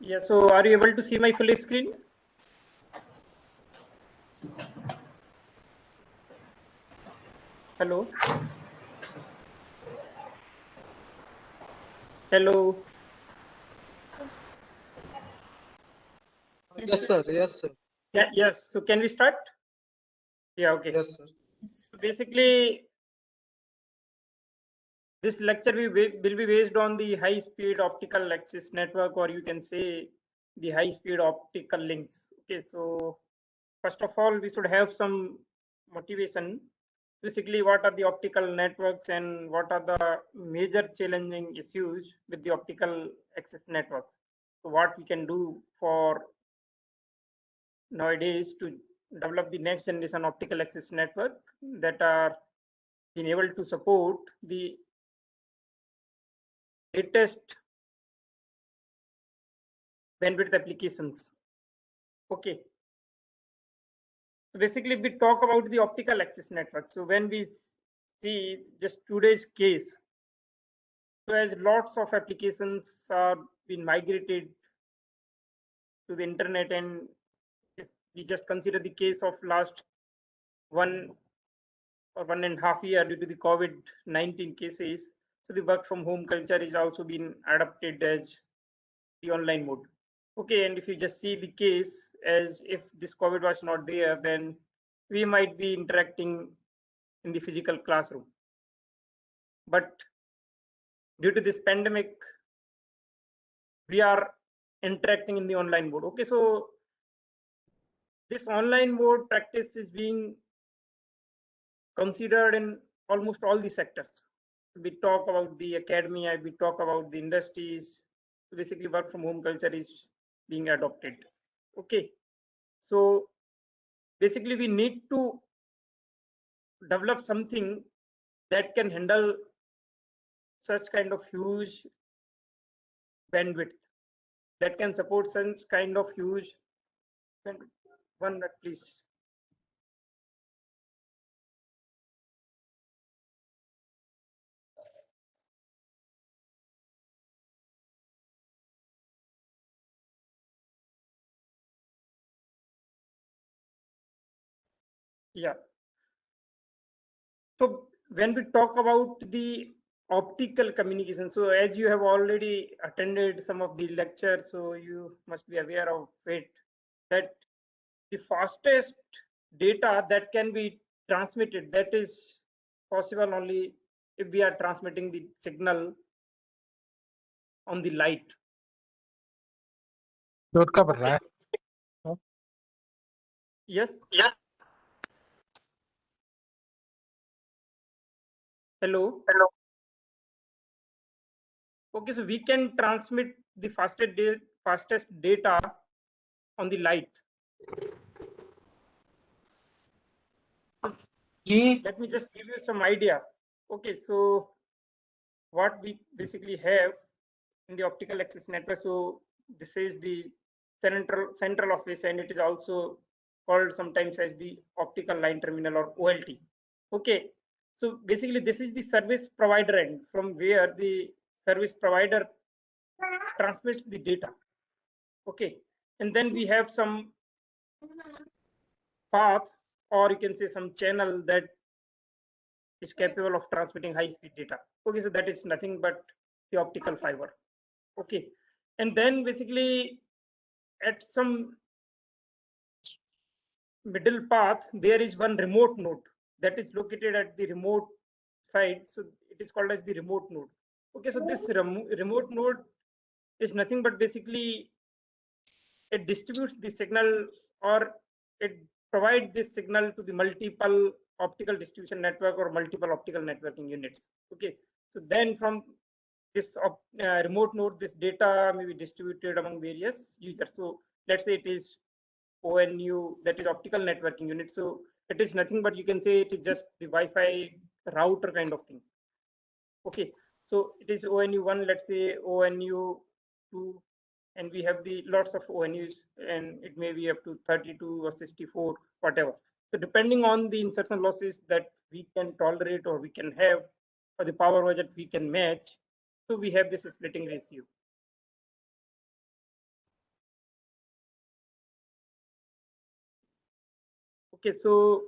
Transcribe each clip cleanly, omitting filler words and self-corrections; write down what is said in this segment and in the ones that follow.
Yeah, so are you able to see my full screen? Hello? Hello? Yes, sir. Yes, sir. Yeah, yes. So can we start? Yeah, okay. Yes, sir. So basically, this lecture will be based on the high-speed optical access network, or you can say the high-speed optical links. Okay, so first of all, we should have some motivation. Basically, what are the optical networks and what are the major challenging issues with the optical access networks? So what we can do for nowadays to develop the next generation optical access network that are being able to support the latest bandwidth applications. Okay. So basically, we talk about the optical access network. So when we see just today's case, so as lots of applications are being migrated to the internet, and if we just consider the case of last 1 or 1.5 years due to the COVID-19 cases, so the work from home culture is also being adopted as the online mode. Okay, and if you just see the case as if this COVID was not there, then we might be interacting in the physical classroom. But due to this pandemic, we are interacting in the online mode. Okay, so this online mode practice is being considered in almost all the sectors. We talk about the academia, we talk about the industries. Basically, work from home culture is being adopted. Okay, so basically, we need to develop something that can handle such kind of huge bandwidth, that can support such kind of huge bandwidth. 1 minute, please. Yeah. So when we talk about the optical communication, so as you have already attended some of the lectures, so you must be aware of it, that the fastest data that can be transmitted, that is possible only if we are transmitting the signal on the light. Note का भर रहा है Yes. Yeah. Hello. Hello. Okay, so we can transmit the fastest data on the light. Let me just give you some idea. Okay, so what we basically have in the optical access network. So this is the central office, and it is also called sometimes as the optical line terminal or OLT. Okay, so basically this is the service provider end from where the service provider transmits the data. Okay, and then we have some path, or you can say some channel that is capable of transmitting high speed data. Okay, so that is nothing but the optical fiber. Okay, and then basically at some middle path there is one remote node that is located at the remote side, so it is called as the remote node. Okay, so this remote node is nothing but basically it distributes the signal, or it provides this signal to the multiple optical distribution network or multiple optical networking units. Okay, so then from this remote node, this data may be distributed among various users. So let's say it is ONU, that is optical networking unit. So it is nothing but you can say it is just the Wi-Fi router kind of thing. Okay, so it is ONU1, let's say ONU2, and we have the lots of ONUs, and it may be up to 32 or 64, whatever. So depending on the insertion losses that we can tolerate or we can have, or the power budget we can match, so we have this splitting ratio. Okay, so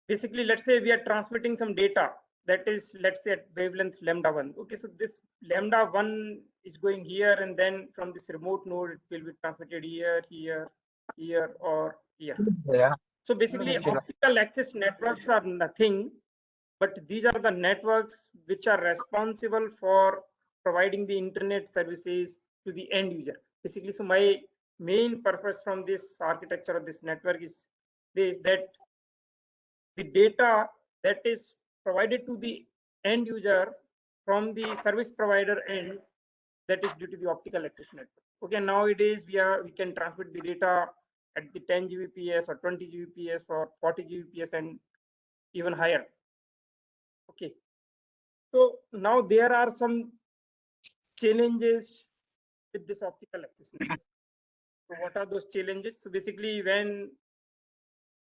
basically, let's say we are transmitting some data that is, let's say, at wavelength lambda 1. Okay, so this lambda 1 is going here, and then from this remote node, it will be transmitted here, here, here, or here. Yeah. So basically, optical access networks are nothing, but these are the networks which are responsible for providing the internet services to the end user. Basically, so my main purpose from this architecture of this network is this, that the data that is provided to the end user from the service provider end, that is due to the optical access network. Okay, nowadays we can transmit the data at the 10 Gbps or 20 Gbps or 40 Gbps and even higher. Okay, so now there are some challenges with this optical access network. So what are those challenges? So basically, when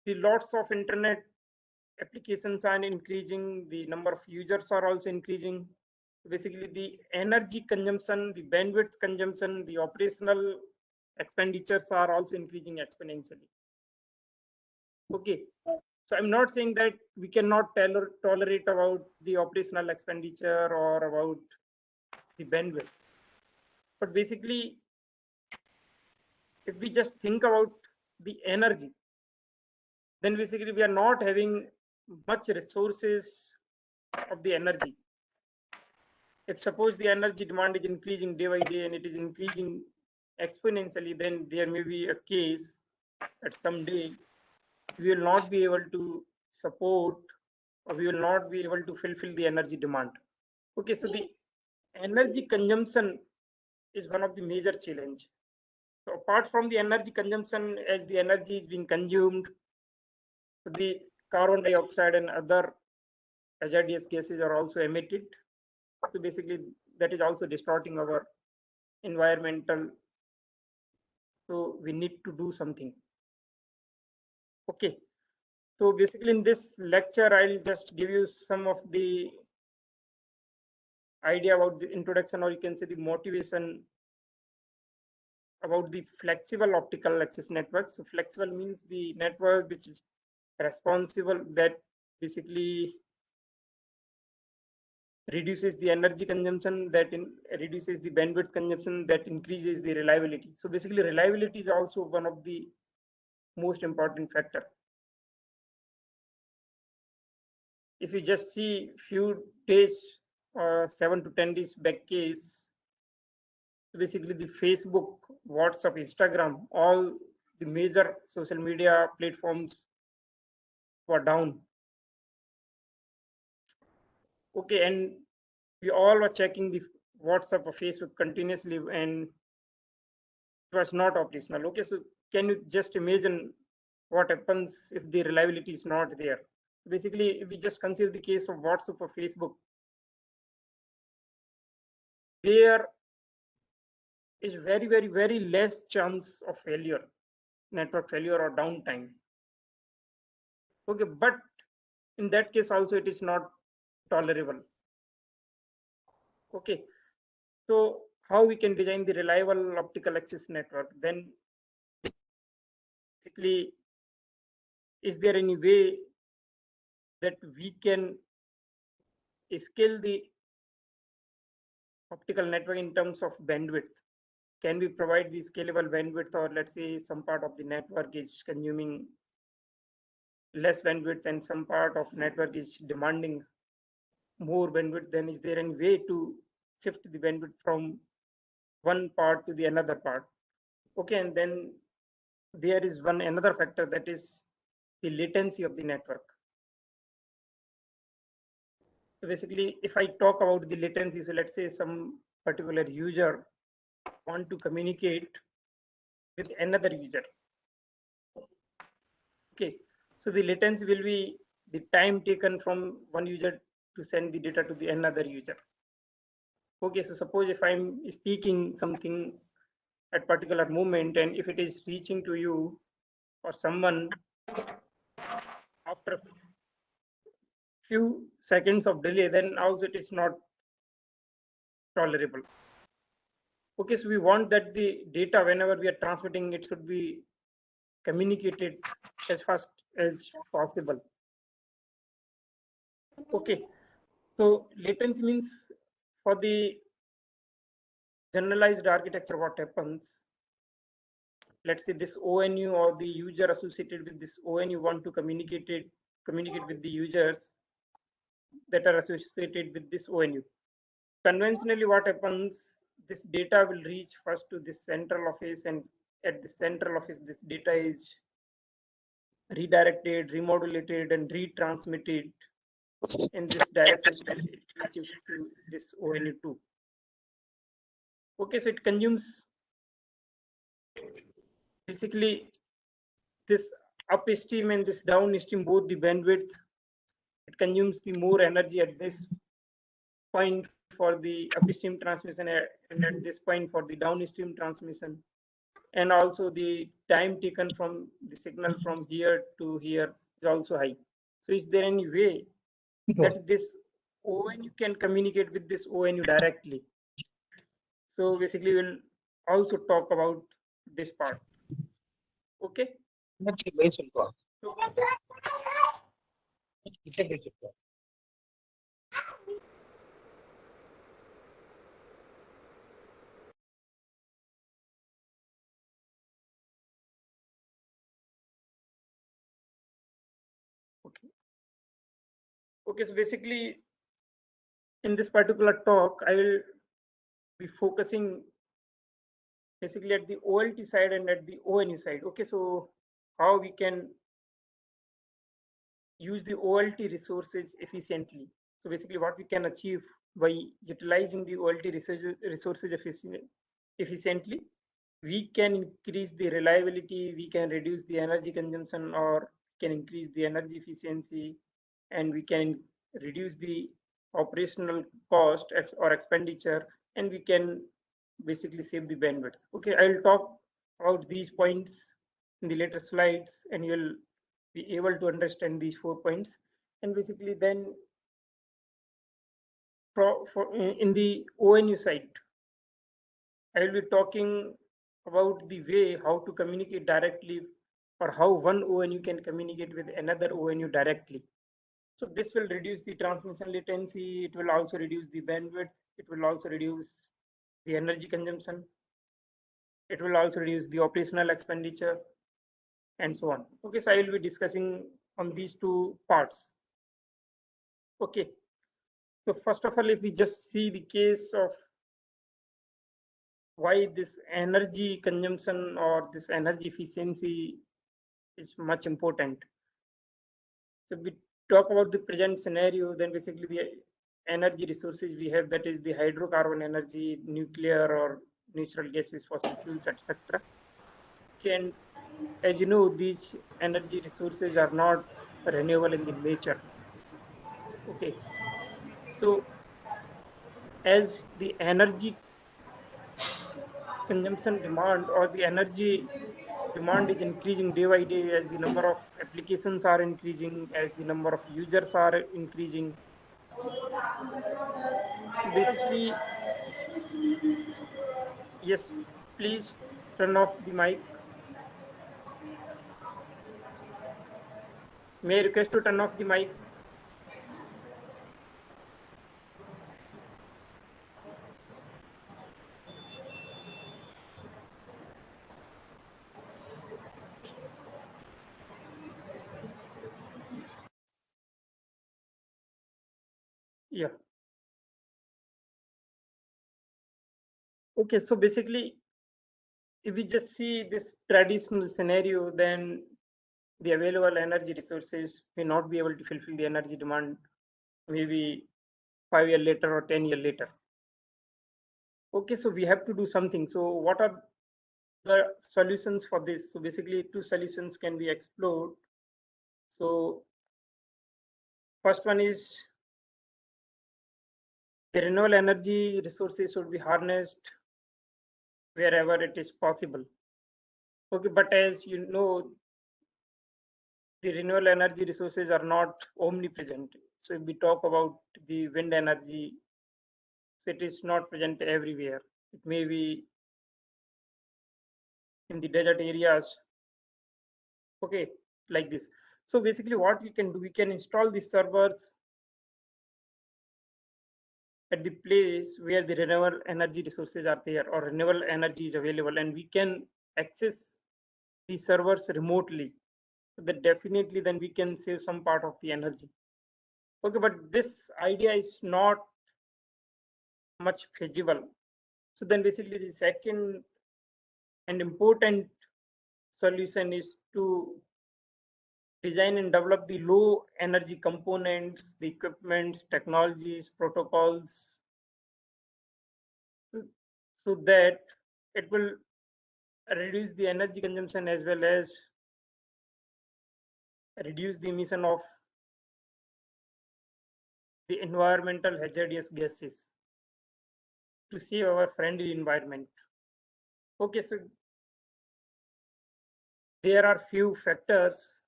the lots of internet applications are increasing, the number of users are also increasing. Basically, the energy consumption, the bandwidth consumption, the operational expenditures are also increasing exponentially. Okay, so I'm not saying that we cannot tolerate about the operational expenditure or about the bandwidth, but basically, if we just think about the energy, then basically we are not having much resources of the energy. If suppose the energy demand is increasing day by day and it is increasing exponentially, then there may be a case that someday we will not be able to support, or we will not be able to fulfill the energy demand. Okay, so the energy consumption is one of the major challenge. So apart from the energy consumption, as the energy is being consumed, the carbon dioxide and other hazardous gases are also emitted. So basically, that is also distorting our environmental. So we need to do something. Okay. So basically, in this lecture, I'll just give you some of the idea about the introduction, or you can say the motivation about the flexible optical access network. So flexible means the network which is responsible, that basically reduces the energy consumption, that reduces the bandwidth consumption, that increases the reliability. So basically, reliability is also one of the most important factor. If you just see few days, 7 to 10 days back case, basically the Facebook, WhatsApp, Instagram, all the major social media platforms were down. Okay, and we all were checking the WhatsApp or Facebook continuously, and it was not operational. Okay, so can you just imagine what happens if the reliability is not there? Basically, if we just consider the case of WhatsApp or Facebook, there is very less chance of failure, network failure or downtime. Okay, but in that case also it is not tolerable. Okay, so how we can design the reliable optical access network? Then basically, is there any way that we can scale the optical network in terms of bandwidth? Can we provide the scalable bandwidth, or let's say some part of the network is consuming less bandwidth and some part of network is demanding more bandwidth? Then is there any way to shift the bandwidth from one part to the another part? Okay, and then there is another factor, that is the latency of the network. So basically, if I talk about the latency, so let's say some particular user want to communicate with another user. Okay, so the latency will be the time taken from one user to send the data to the another user. Okay, so suppose if I'm speaking something at particular moment, and if it is reaching to you or someone after a few seconds of delay, then also it is not tolerable. Okay, so we want that the data, whenever we are transmitting, it should be communicated as fast as possible. Okay, so latency means for the generalized architecture, what happens? Let's say this ONU or the user associated with this ONU want to communicate with the users that are associated with this ONU. Conventionally, what happens? This data will reach first to the central office, and at the central office, this data is redirected, remodulated, and retransmitted in this direction that it reaches to this ONU2. Okay, so it consumes basically this upstream and this downstream, both the bandwidth. It consumes the more energy at this point for the upstream transmission and at this point for the downstream transmission, and also the time taken from the signal from here to here is also high. So is there any way that this ONU can communicate with this ONU directly? So basically we'll also talk about this part. Okay. So, okay, so basically in this particular talk, I will be focusing basically at the OLT side and at the ONU side. Okay, so how we can use the OLT resources efficiently. So basically what we can achieve by utilizing the OLT resources efficiently, we can increase the reliability, we can reduce the energy consumption, or can increase the energy efficiency, and we can reduce the operational cost or expenditure, and we can basically save the bandwidth. Okay, I'll talk about these points in the later slides, and you'll be able to understand these 4 points. And basically then in the ONU side, I will be talking about the way how to communicate directly, or how one ONU can communicate with another ONU directly. So this will reduce the transmission latency, it will also reduce the bandwidth, it will also reduce the energy consumption, it will also reduce the operational expenditure, and so on. Okay, so I will be discussing on these 2 parts. Okay, so first of all, if we just see the case of why this energy consumption or this energy efficiency is much important. So we talk about the present scenario, then basically the energy resources we have, that is the hydrocarbon energy, nuclear or natural gases, fossil fuels, etc. And as you know, these energy resources are not renewable in the nature. Okay, so as the energy consumption demand or the energy demand is increasing day by day, as the number of applications are increasing, as the number of users are increasing. Basically, yes, please turn off the mic. May I request to turn off the mic? Yeah. Okay, so basically, if we just see this traditional scenario, then the available energy resources may not be able to fulfill the energy demand maybe 5 years later or 10 years later. Okay, so we have to do something. So what are the solutions for this? So basically 2 solutions can be explored. So first one is the renewable energy resources should be harnessed wherever it is possible. Okay, but as you know, the renewable energy resources are not omnipresent. So if we talk about the wind energy, so it is not present everywhere. It may be in the desert areas, Okay, like this. So basically what we can do, we can install the servers at the place where the renewable energy resources are there or renewable energy is available, and we can access the servers remotely. So that definitely then we can save some part of the energy. Okay, but this idea is not much feasible. So then basically the second and important solution is to design and develop the low energy components, the equipments, technologies, protocols, so that it will reduce the energy consumption as well as reduce the emission of the environmental hazardous gases to save our friendly environment. Okay, so there are few factors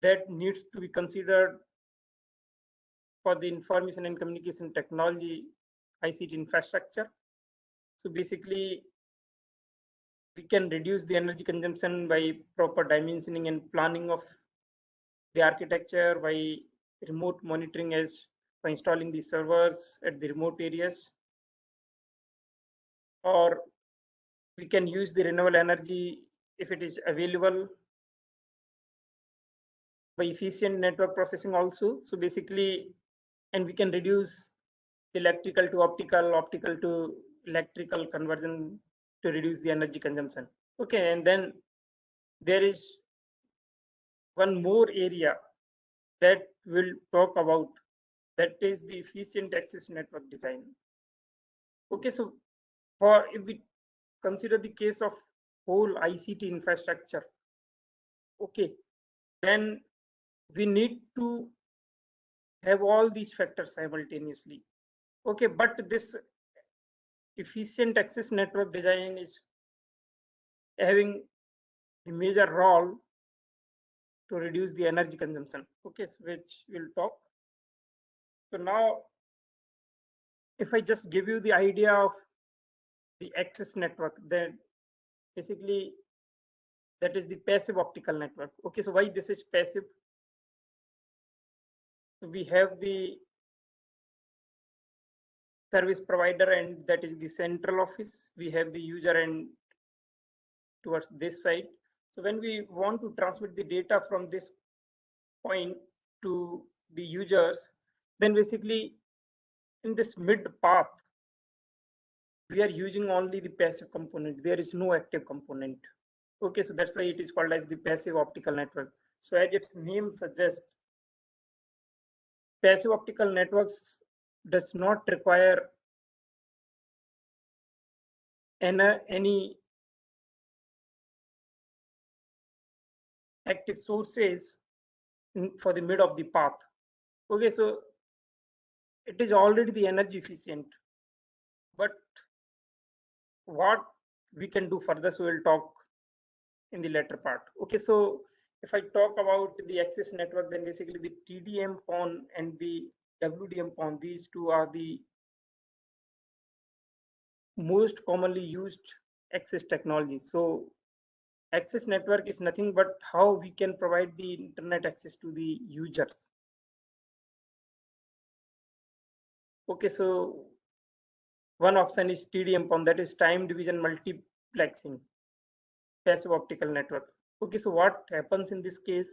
that needs to be considered for the information and communication technology ICT infrastructure. So basically, we can reduce the energy consumption by proper dimensioning and planning of the architecture, by remote monitoring as by installing the servers at the remote areas, or we can use the renewable energy if it is available by efficient network processing also. So basically, and we can reduce electrical to optical, optical to electrical conversion to reduce the energy consumption. Okay, and then there is one more area that we'll talk about, that is the efficient access network design. Okay, so for if we consider the case of whole ICT infrastructure, okay, then we need to have all these factors simultaneously. Okay, but this efficient access network design is having the major role to reduce the energy consumption. Okay, so which we'll talk. So now, if I just give you the idea of the access network, then basically that is the passive optical network. Okay, so why this is passive? We have the service provider, and that is the central office. We have the user and towards this side. So when we want to transmit the data from this point to the users, then basically in this mid path, we are using only the passive component. There is no active component. Okay, so that's why it is called as the passive optical network. So as its name suggests, passive optical networks does not require any active sources for the mid of the path. Okay, so it is already the energy efficient, but what we can do further, so we'll talk in the later part. Okay, so if I talk about the access network, then basically the TDM-PON and the WDM-PON, these two are the most commonly used access technology. So access network is nothing but how we can provide the internet access to the users. Okay, so one option is TDM-PON, that is time division multiplexing passive optical network. Okay, so what happens in this case?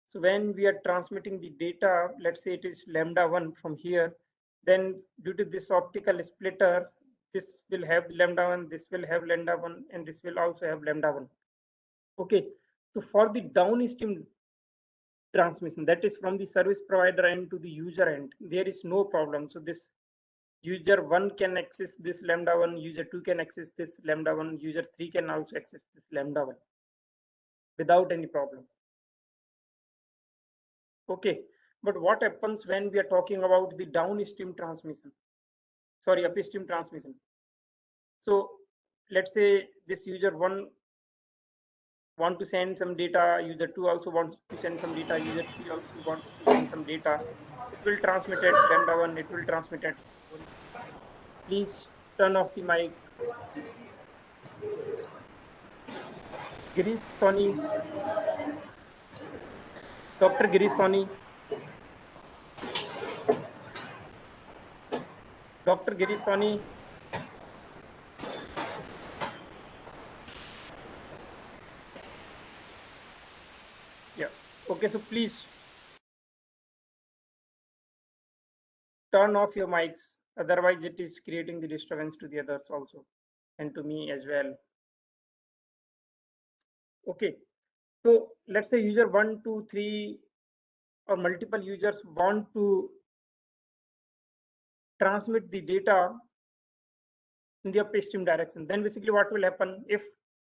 So when we are transmitting the data, let's say it is lambda 1 from here, then due to this optical splitter, this will have lambda 1, this will have lambda 1, and this will also have lambda 1. Okay, so for the downstream transmission, that is from the service provider end to the user end, there is no problem. So this user 1 can access this lambda 1, user 2 can access this lambda 1, user 3 can also access this lambda 1 without any problem. Okay, but what happens when we are talking about the downstream transmission? Sorry, upstream transmission. So let's say this user 1 want to send some data, user 2 also wants to send some data, user 3 also wants to send some data. It will transmit at lambda 1, it will transmit at 1. Please turn off the mic. Girish Soni. Dr. Girish Soni. Dr. Girish Soni. Yeah. Okay, so please turn off your mics. Otherwise, it is creating the disturbance to the others also and to me as well. Okay. So let's say user 1, 2, 3 or multiple users want to transmit the data in the upstream direction. Then basically what will happen if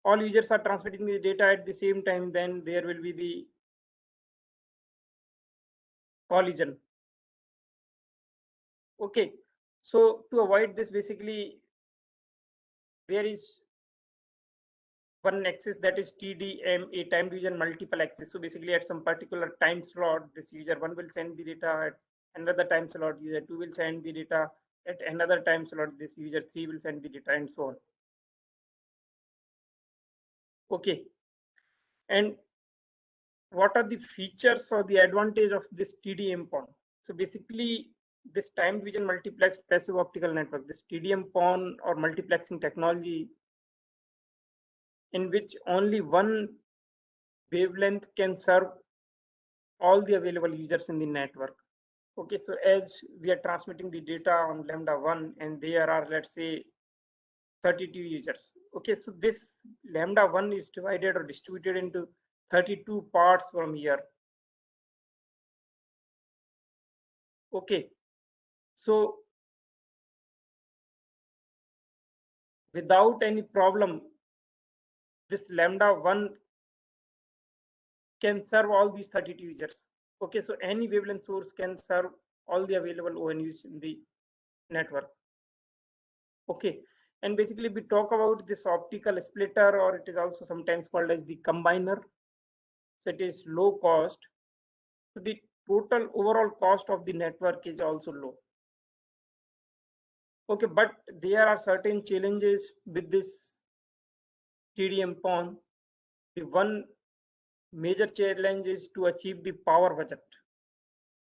all users are transmitting the data at the same time, then there will be the collision. Okay. So to avoid this, basically there is one access, that is TDM, a time division multiple access. So basically at some particular time slot, this user 1 will send the data, at another time slot user 2 will send the data, at another time slot this user 3 will send the data, and so on. Okay. And what are the features or the advantage of this TDM-PON? So basically this time division multiplex passive optical network, this TDM-PON or multiplexing technology, in which only one wavelength can serve all the available users in the network. Okay, so as we are transmitting the data on lambda 1 and there are, let's say, 32 users. Okay, so this lambda 1 is divided or distributed into 32 parts from here. Okay, so without any problem, this lambda 1 can serve all these 32 users. Okay, so any wavelength source can serve all the available ONUs in the network. Okay, and basically we talk about this optical splitter, or it is also sometimes called as the combiner. So it is low cost. So the total overall cost of the network is also low. Okay, but there are certain challenges with this TDM-PON. The one major challenge is to achieve the power budget.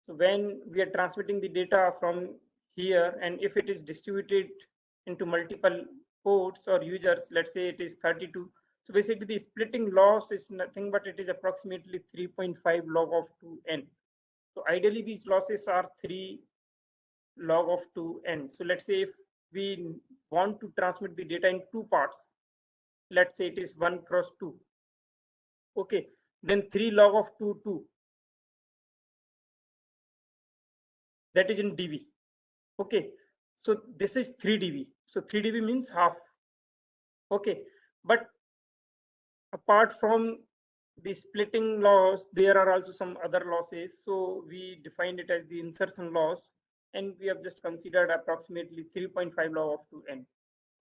So when we are transmitting the data from here, and if it is distributed into multiple ports or users, let's say it is 32. So basically the splitting loss is nothing but it is approximately 3.5 log of 2n. So ideally these losses are 3 log of 2n. So let's say if we want to transmit the data in two parts, let's say it is 1 cross 2. Okay, then 3 log of 2, 2. That is in dB. Okay, so this is 3 dB. So 3 dB means half. Okay, but apart from the splitting loss, there are also some other losses. So we defined it as the insertion loss, and we have just considered approximately 3.5 log of 2n.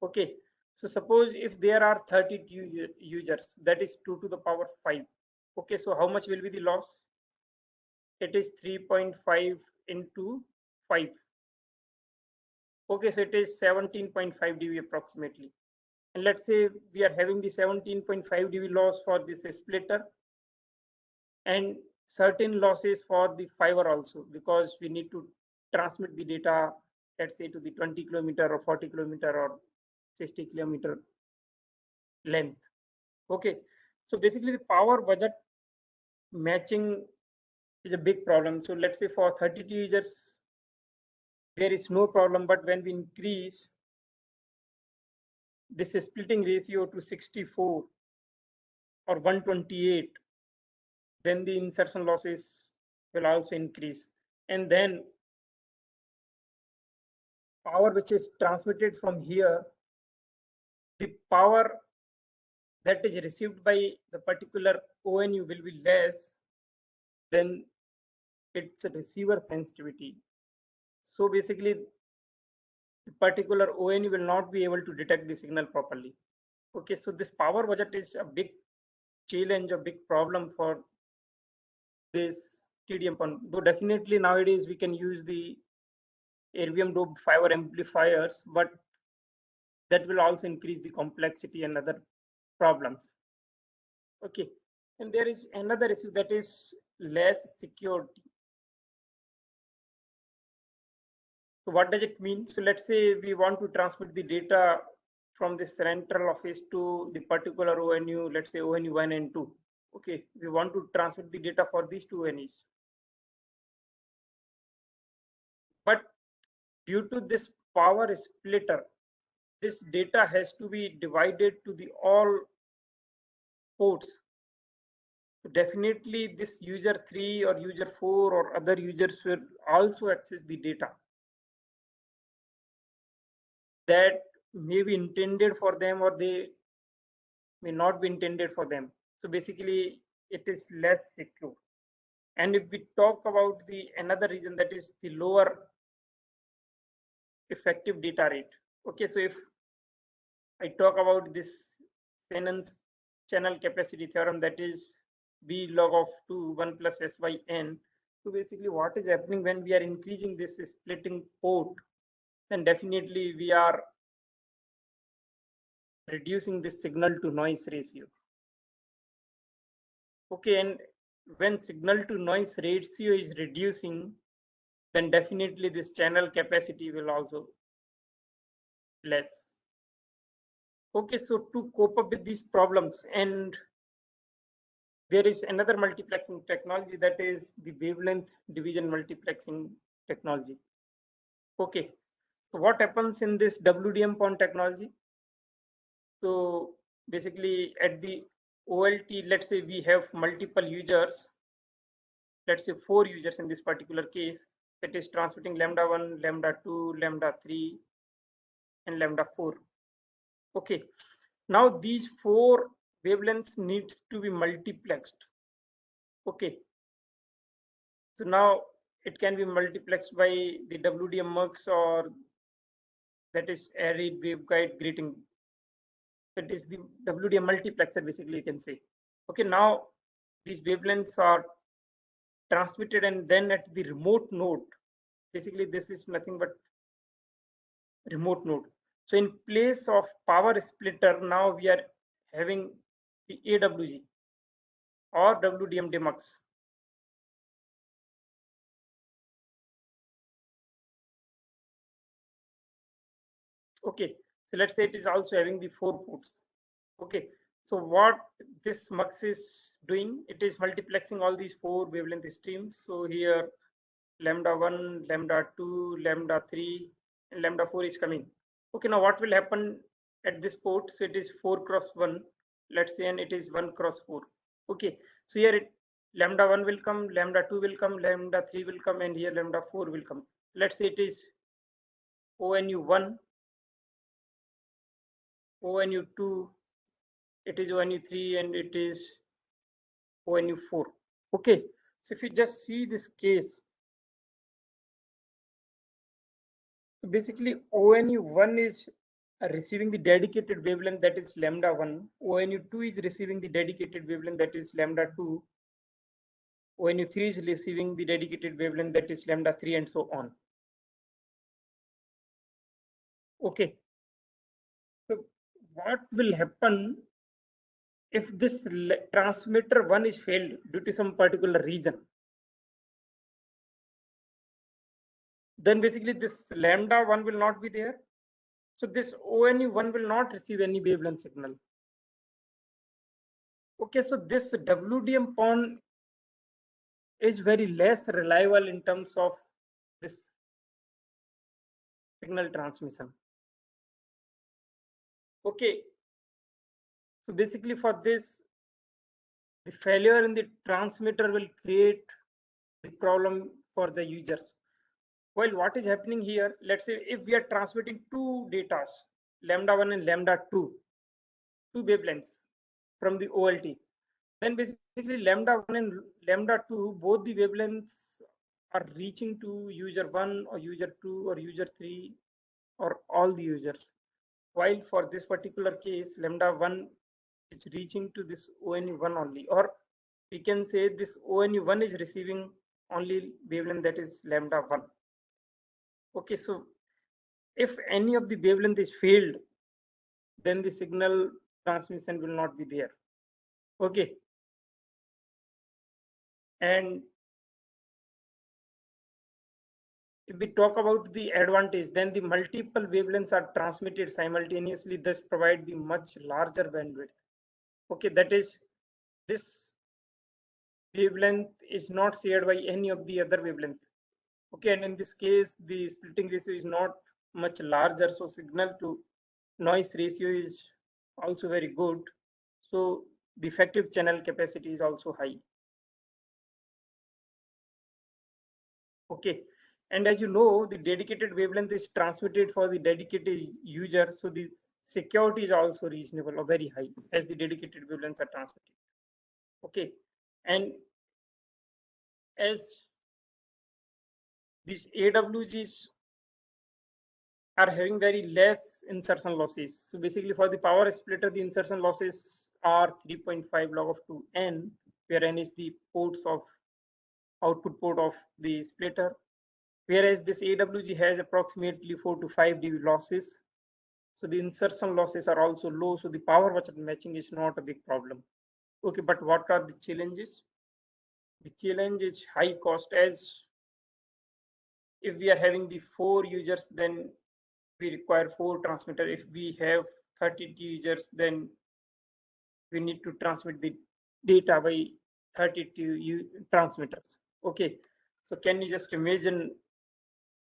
Okay, so suppose if there are 32 users, that is 2 to the power 5. Okay, so how much will be the loss? It is 3.5 into 5. Okay, so it is 17.5 dB approximately. And let's say we are having the 17.5 dB loss for this splitter and certain losses for the fiber also, because we need to transmit the data, let's say to the 20 kilometer or 40 kilometer or 60 kilometer length. Okay, so basically the power budget matching is a big problem. So let's say for 32 users, there is no problem, but when we increase this splitting ratio to 64 or 128, then the insertion losses will also increase. And then power which is transmitted from here, the power that is received by the particular ONU will be less than its receiver sensitivity. So basically, the particular ONU will not be able to detect the signal properly. Okay, so this power budget is a big challenge, a big problem for this TDM-PON. Though definitely nowadays we can use the erbium doped fiber amplifiers, but that will also increase the complexity and other problems. Okay, and there is another issue, that is less security. So what does it mean? So let's say we want to transmit the data from the central office to the particular ONU, let's say ONU 1 and 2. Okay, we want to transmit the data for these two ONUs. But due to this power splitter, this data has to be divided to the all ports. So definitely this user 3 or user 4 or other users will also access the data that may be intended for them, or they may not be intended for them. So basically it is less secure. And if we talk about the another reason, that is the lower effective data rate. Okay, so if I talk about this Shannon's channel capacity theorem, that is B log of 2 1 plus S by n. So basically what is happening when we are increasing this splitting port, then definitely we are reducing this signal to noise ratio. Okay, and when signal to noise ratio is reducing, then definitely this channel capacity will also less. Okay, so to cope up with these problems, and there is another multiplexing technology, that is the wavelength division multiplexing technology. Okay, so what happens in this WDM PON technology? So basically at the OLT, let's say we have multiple users, let's say 4 users in this particular case, that is transmitting lambda 1, lambda 2, lambda 3, and lambda 4. Okay, now these 4 wavelengths needs to be multiplexed. Okay, so now it can be multiplexed by the WDM mux, or that is array waveguide greeting. That is the WDM multiplexer, basically you can say. Okay, now these wavelengths are transmitted, and then at the remote node, basically this is nothing but remote node. So in place of power splitter, now we are having the AWG or WDM demux. Okay, so let's say it is also having the 4 ports. Okay, so what this mux is doing, it is multiplexing all these 4 wavelength streams. So here lambda 1, lambda 2, lambda 3, and lambda 4 is coming. Okay, now what will happen at this port? So it is 4 cross 1, let's say, and it is 1 cross 4. Okay, so here lambda 1 will come, lambda 2 will come, lambda 3 will come, and here lambda 4 will come. Let's say it is ONU 1, ONU 2, it is ONU 3, and it is ONU 4. Okay, so if you just see this case, basically ONU 1 is receiving the dedicated wavelength, that is lambda 1. ONU 2 is receiving the dedicated wavelength, that is lambda 2. ONU 3 is receiving the dedicated wavelength, that is lambda 3, and so on. Okay, so what will happen if this transmitter 1 is failed due to some particular reason? Then basically this lambda 1 will not be there. So this ONU 1 will not receive any wavelength signal. Okay, so this WDM PON is very less reliable in terms of this signal transmission. Okay, so basically for this, the failure in the transmitter will create the problem for the users. While what is happening here, let's say if we are transmitting 2 datas, lambda 1 and lambda 2, 2 wavelengths from the OLT, then basically lambda 1 and lambda 2, both the wavelengths are reaching to user 1 or user 2 or user 3 or all the users. While for this particular case, lambda 1 is reaching to this ONU 1 only, or we can say this ONU 1 is receiving only wavelength, that is lambda 1. Okay, so if any of the wavelength is failed, then the signal transmission will not be there. Okay. And if we talk about the advantage, then the multiple wavelengths are transmitted simultaneously, thus provide the much larger bandwidth. Okay, that is, this wavelength is not shared by any of the other wavelength. Okay, and in this case, the splitting ratio is not much larger, so signal to noise ratio is also very good. So the effective channel capacity is also high. Okay, and as you know, the dedicated wavelength is transmitted for the dedicated user, so the security is also reasonable or very high as the dedicated wavelengths are transmitted. Okay, and as these AWGs are having very less insertion losses. So basically for the power splitter, the insertion losses are 3.5 log of 2n, where n is the ports of output port of the splitter. Whereas this AWG has approximately 4 to 5 dB losses. So the insertion losses are also low. So the power budget matching is not a big problem. Okay, but what are the challenges? The challenge is high cost, as if we are having the 4 users, then we require 4 transmitter. If we have 32 users, then we need to transmit the data by 32 transmitters. Okay, so can you just imagine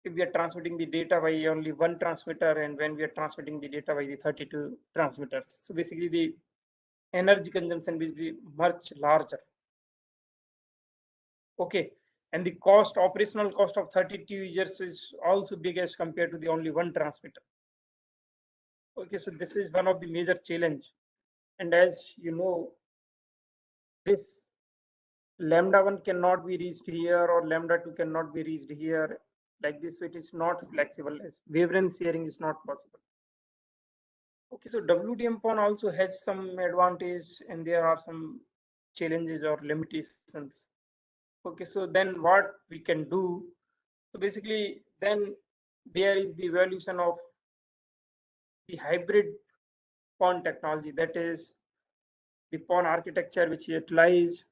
if we are transmitting the data by only one transmitter and when we are transmitting the data by the 32 transmitters? So basically the energy consumption will be much larger. Okay, and the cost, operational cost of 32 users is also big as compared to the only one transmitter. Okay, so this is one of the major challenge. And as you know, this lambda 1 cannot be reached here or lambda 2 cannot be reached here like this, so it is not flexible, as wavelength sharing is not possible. Okay, so WDM PON also has some advantage and there are some challenges or limitations. Okay, so then what we can do, so basically then there is the evolution of the hybrid PON technology, that is the PON architecture which utilize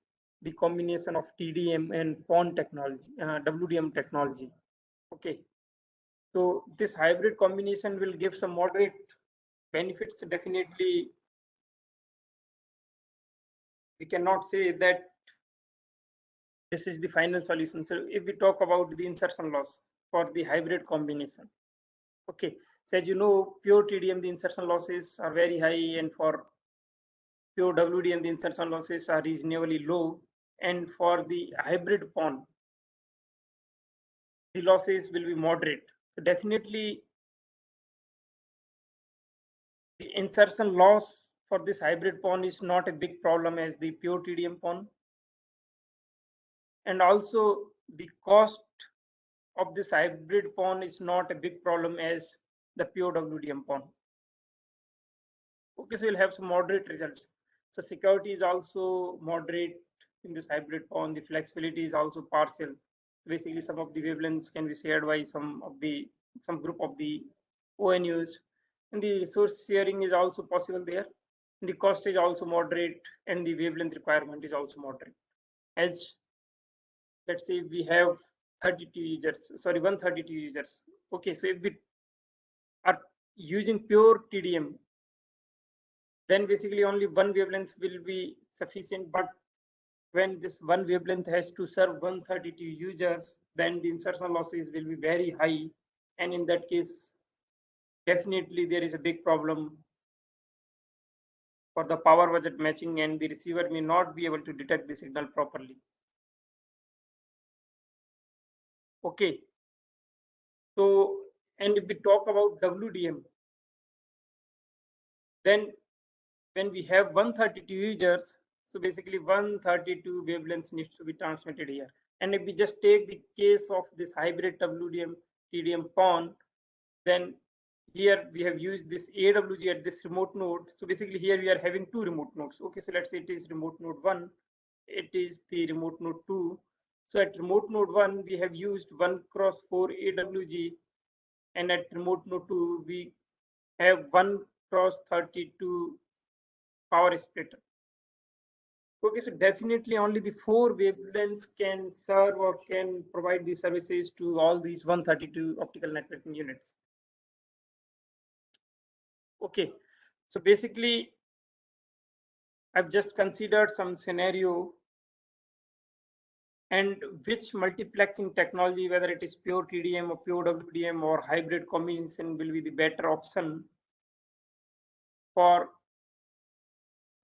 the combination of TDM and PON technology, WDM technology. Okay, so this hybrid combination will give some moderate benefits. Definitely, we cannot say that this is the final solution. So if we talk about the insertion loss for the hybrid combination, okay, so as you know, pure TDM, the insertion losses are very high, and for pure WDM, the insertion losses are reasonably low. And for the hybrid PON, the losses will be moderate. So definitely the insertion loss for this hybrid PON is not a big problem as the pure TDM PON. And also the cost of this hybrid PON is not a big problem as the pure WDM PON. Okay, so you'll have some moderate results. So security is also moderate in this hybrid PON. The flexibility is also partial. Basically, some of the wavelengths can be shared by some group of the ONUs, and the resource sharing is also possible there. And the cost is also moderate, and the wavelength requirement is also moderate. As let's say we have 32 users, sorry, 132 users. Okay, so if we are using pure TDM, then basically only one wavelength will be sufficient. But when this one wavelength has to serve 132 users, then the insertion losses will be very high. And in that case, definitely there is a big problem for the power budget matching, and the receiver may not be able to detect the signal properly. Okay, so and if we talk about WDM, then when we have 132 users, so basically 132 wavelengths needs to be transmitted here. And if we just take the case of this hybrid WDM TDM PON, then here we have used this AWG at this remote node. So basically here we are having two remote nodes. Okay, so let's say it is remote node 1, it is the remote node 2. So at remote node 1, we have used 1x4 AWG, and at remote node 2, we have 1x32 power splitter. Okay, so definitely only the 4 wavelengths can serve or can provide the services to all these 132 optical networking units. Okay, so basically I've just considered some scenario and which multiplexing technology, whether it is pure TDM or pure WDM or hybrid combination, will be the better option for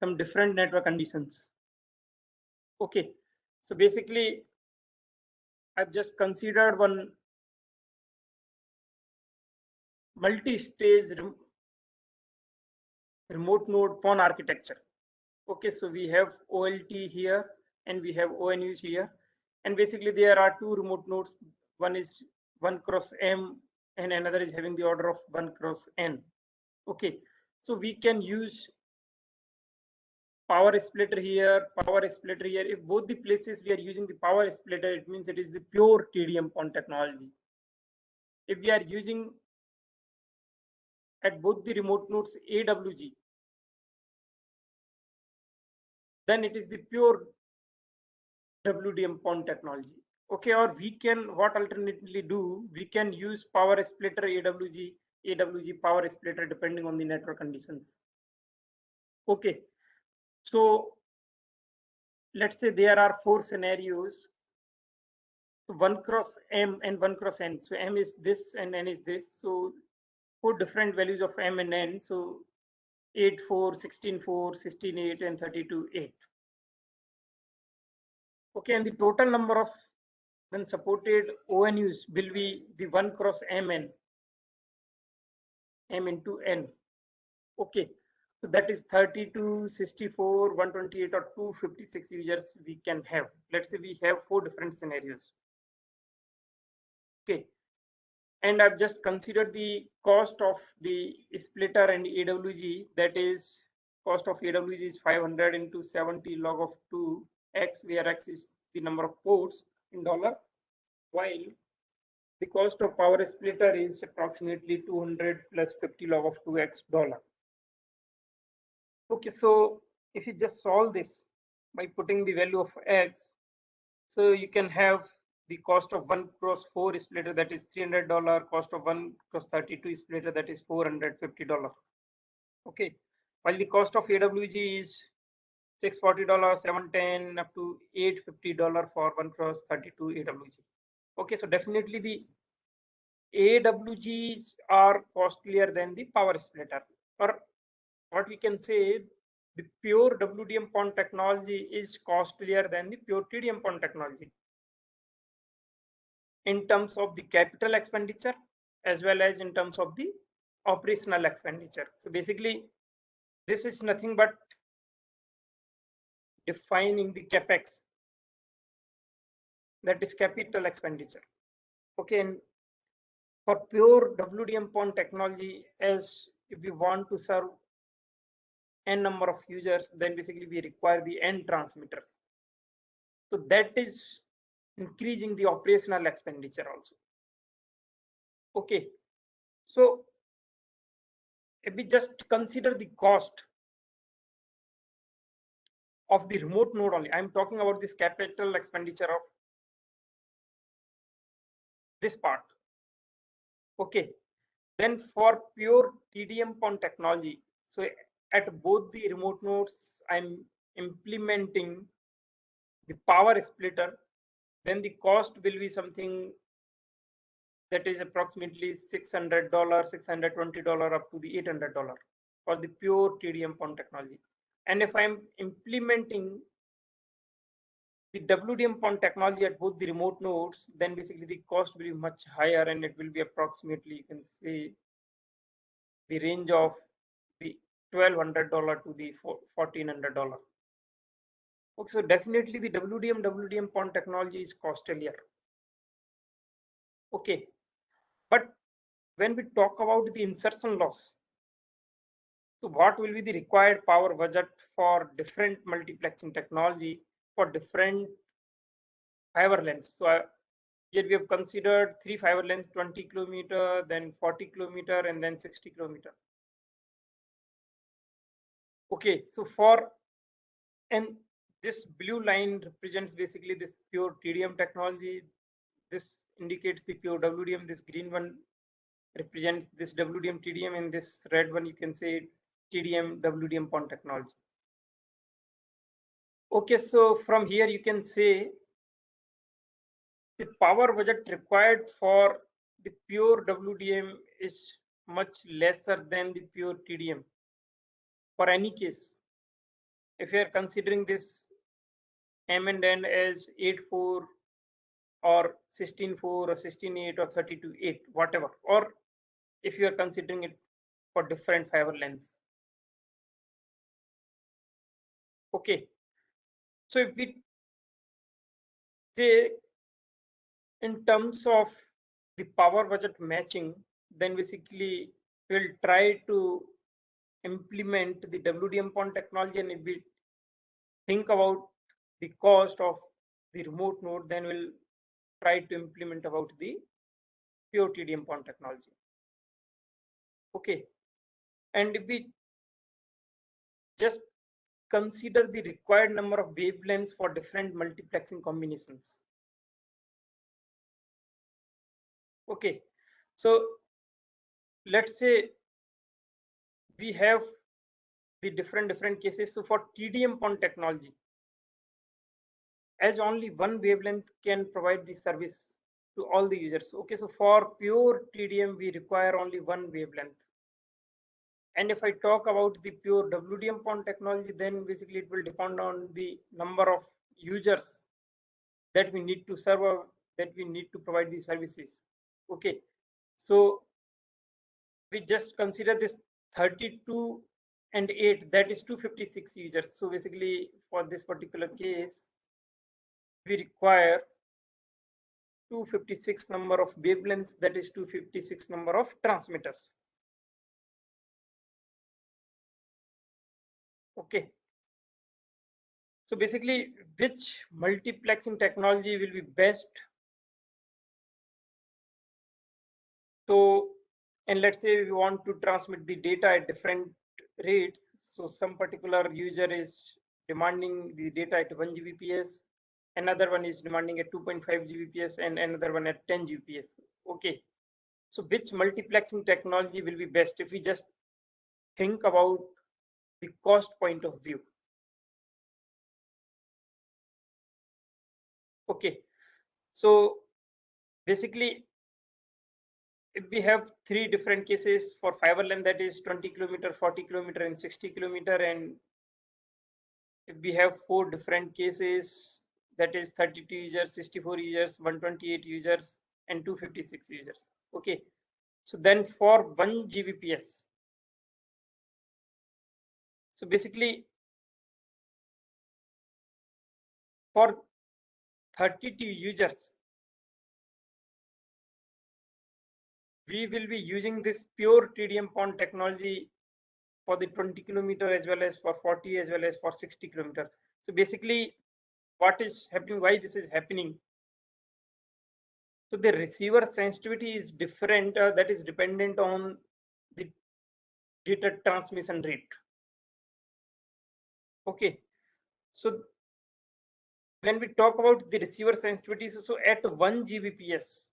some different network conditions. Okay, so basically I've just considered one multi-stage remote node PON architecture. Okay, so we have OLT here and we have ONUs here, and basically there are 2 remote nodes. One is 1 cross M and another is having the order of 1 cross N. Okay, so we can use power splitter here, power splitter here. If both the places we are using the power splitter, it means it is the pure TDM PON technology. If we are using at both the remote nodes AWG, then it is the pure WDM PON technology. Okay, or we can what alternatively do, we can use power splitter AWG power splitter depending on the network conditions. Okay, so let's say there are 4 scenarios, 1 cross M and 1 cross N. So M is this and N is this. So 4 different values of M and N. So 8, 4, 16, 4, 16, 8, and 32, 8. Okay, and the total number of then supported ONUs will be the 1 cross MN, M into N. Okay, so that is 32, 64, 128, or 256 users we can have. Let's say we have 4 different scenarios. Okay, and I've just considered the cost of the splitter and AWG. That is, cost of AWG is 500 into 70 log of 2x, where x is the number of ports in dollar, while the cost of power splitter is approximately 200 plus 50 log of 2x dollar. Okay, so if you just solve this by putting the value of x, so you can have the cost of 1 cross 4 splitter, that is $300, cost of 1 cross 32 splitter, that is $450. Okay, while the cost of AWG is $640, $710 up to $850 for 1 cross 32 AWG. Okay, so definitely the AWGs are costlier than the power splitter, or what we can say, the pure WDM PON technology is costlier than the pure TDM PON technology in terms of the capital expenditure as well as in terms of the operational expenditure. So basically, this is nothing but defining the capex, that is capital expenditure. Okay, and for pure WDM PON technology, as if we want to serve n number of users, then basically we require the n transmitters. So that is increasing the operational expenditure also. Okay, so if we just consider the cost of the remote node only, I'm talking about this capital expenditure of this part. Okay, then for pure TDM PON technology, so at both the remote nodes, I'm implementing the power splitter, then the cost will be something that is approximately $600, $620 up to the $800 for the pure TDM PON technology. And if I'm implementing the WDM PON technology at both the remote nodes, then basically the cost will be much higher, and it will be approximately, you can say, the range of the $1,200 to the $1,400. Okay, so definitely the WDM PON technology is costlier. Okay, but when we talk about the insertion loss, so what will be the required power budget for different multiplexing technology for different fiber lengths? So here we have considered 3 fiber length, 20 kilometer, then 40 kilometer, and then 60 kilometer. Okay, so for, and this blue line represents basically this pure TDM technology. This indicates the pure WDM. This green one represents this WDM TDM, and this red one you can say TDM WDM PON technology. Okay, so from here you can say the power budget required for the pure WDM is much lesser than the pure TDM. For any case, if you are considering this M&N as 8.4 or 16.4 or 16.8 or 32.8, whatever, or if you are considering it for different fiber lengths. Okay, so if we say in terms of the power budget matching, then basically we'll try to implement the WDM PON technology, and if we think about the cost of the remote node, then we'll try to implement about the pure TDM PON technology. Okay, and if we just consider the required number of wavelengths for different multiplexing combinations. Okay, so let's say we have the different cases. So for TDM PON technology, as only one wavelength can provide the service to all the users. Okay, so for pure TDM, we require only one wavelength. And if I talk about the pure WDM PON technology, then basically it will depend on the number of users that we need to serve, that we need to provide the services. Okay, so we just consider this 32 and 8, that is 256 users. So basically for this particular case, we require 256 number of wavelengths, that is 256 number of transmitters. Okay, so basically which multiplexing technology will be best? So, and let's say we want to transmit the data at different rates. So some particular user is demanding the data at 1 Gbps, another one is demanding at 2.5 Gbps, and another one at 10 Gbps. Okay, so which multiplexing technology will be best if we just think about the cost point of view? Okay, so basically if we have three different cases for fiber length, that is 20 kilometer, 40 kilometer, and 60 kilometer, and if we have four different cases, that is 32 users, 64 users, 128 users, and 256 users. Okay, so then for 1 Gbps, so basically for 32 users, we will be using this pure TDM PON technology for the 20 kilometer as well as for 40 as well as for 60 kilometer. So basically what is happening, why this is happening? So the receiver sensitivity is different, that is dependent on the data transmission rate. Okay, so when we talk about the receiver sensitivity, so at 1 Gbps,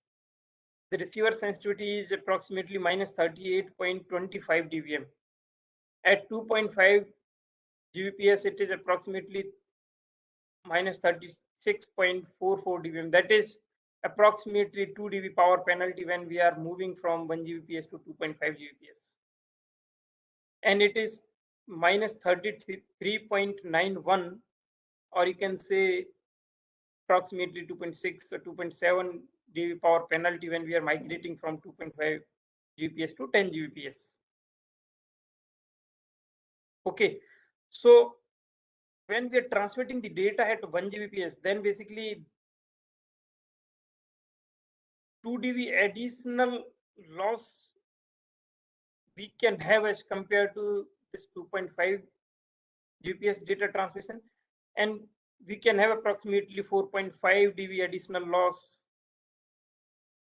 the receiver sensitivity is approximately minus 38.25 dBm. At 2.5 Gbps, it is approximately minus 36.44 dBm. That is approximately 2 dB power penalty when we are moving from 1 Gbps to 2.5 Gbps. And it is minus 33.91, or you can say approximately 2.6 or 2.7 dB power penalty when we are migrating from 2.5 Gbps to 10 Gbps. Okay, so when we are transmitting the data at 1 Gbps, then basically 2 dB additional loss we can have as compared to this 2.5 Gbps data transmission, and we can have approximately 4.5 dB additional loss,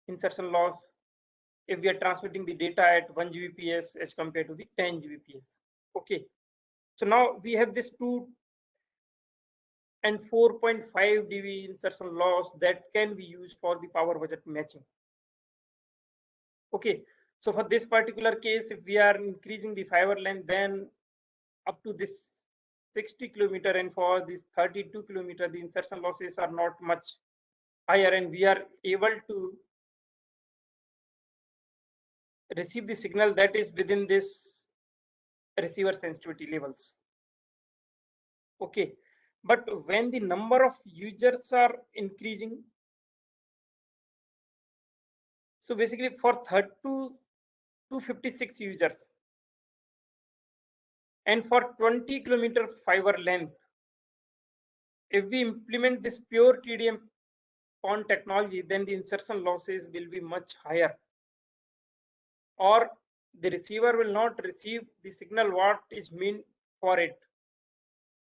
insertion loss, if we are transmitting the data at 1 Gbps as compared to the 10 Gbps. Okay, so now we have this two, and 4.5 dB insertion loss that can be used for the power budget matching. Okay, so for this particular case, if we are increasing the fiber length, then up to this 60 kilometer, and for this 32 kilometer, the insertion losses are not much higher, and we are able to receive the signal that is within this receiver sensitivity levels. Okay, but when the number of users are increasing, so basically for 256 users and for 20 kilometer fiber length, if we implement this pure TDM PON technology, then the insertion losses will be much higher, or the receiver will not receive the signal what is meant for it.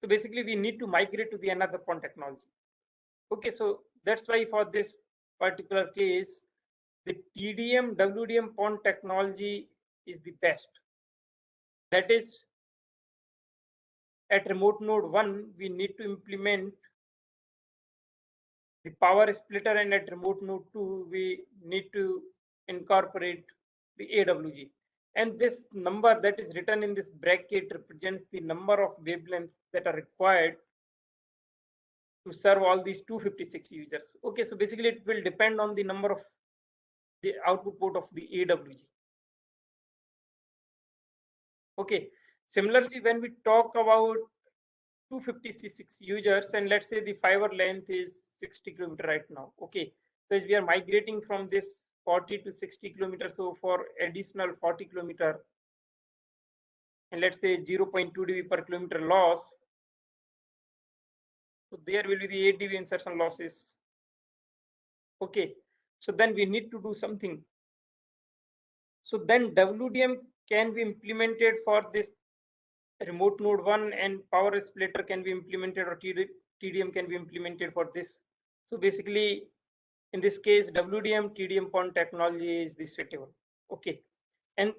So basically we need to migrate to the another PON technology. Okay, so that's why for this particular case, the TDM WDM PON technology is the best. That is, at remote node 1, we need to implement the power splitter, and at remote node 2, we need to incorporate the AWG. And this number that is written in this bracket represents the number of wavelengths that are required to serve all these 256 users. Okay, so basically it will depend on the number of the output port of the AWG. Okay, similarly, when we talk about 256 users, and let's say the fiber length is 60 kilometer right now. Okay, so as we are migrating from this 40 to 60 kilometers, so for additional 40 kilometer, and let's say 0.2 dB per kilometer loss, so there will be the 8 dB insertion losses. Okay, so then we need to do something. So then WDM can be implemented for this remote node 1, and power splitter can be implemented, or TDM can be implemented for this. So basically, in this case, WDM TDM PON technology is the suitable. Okay, and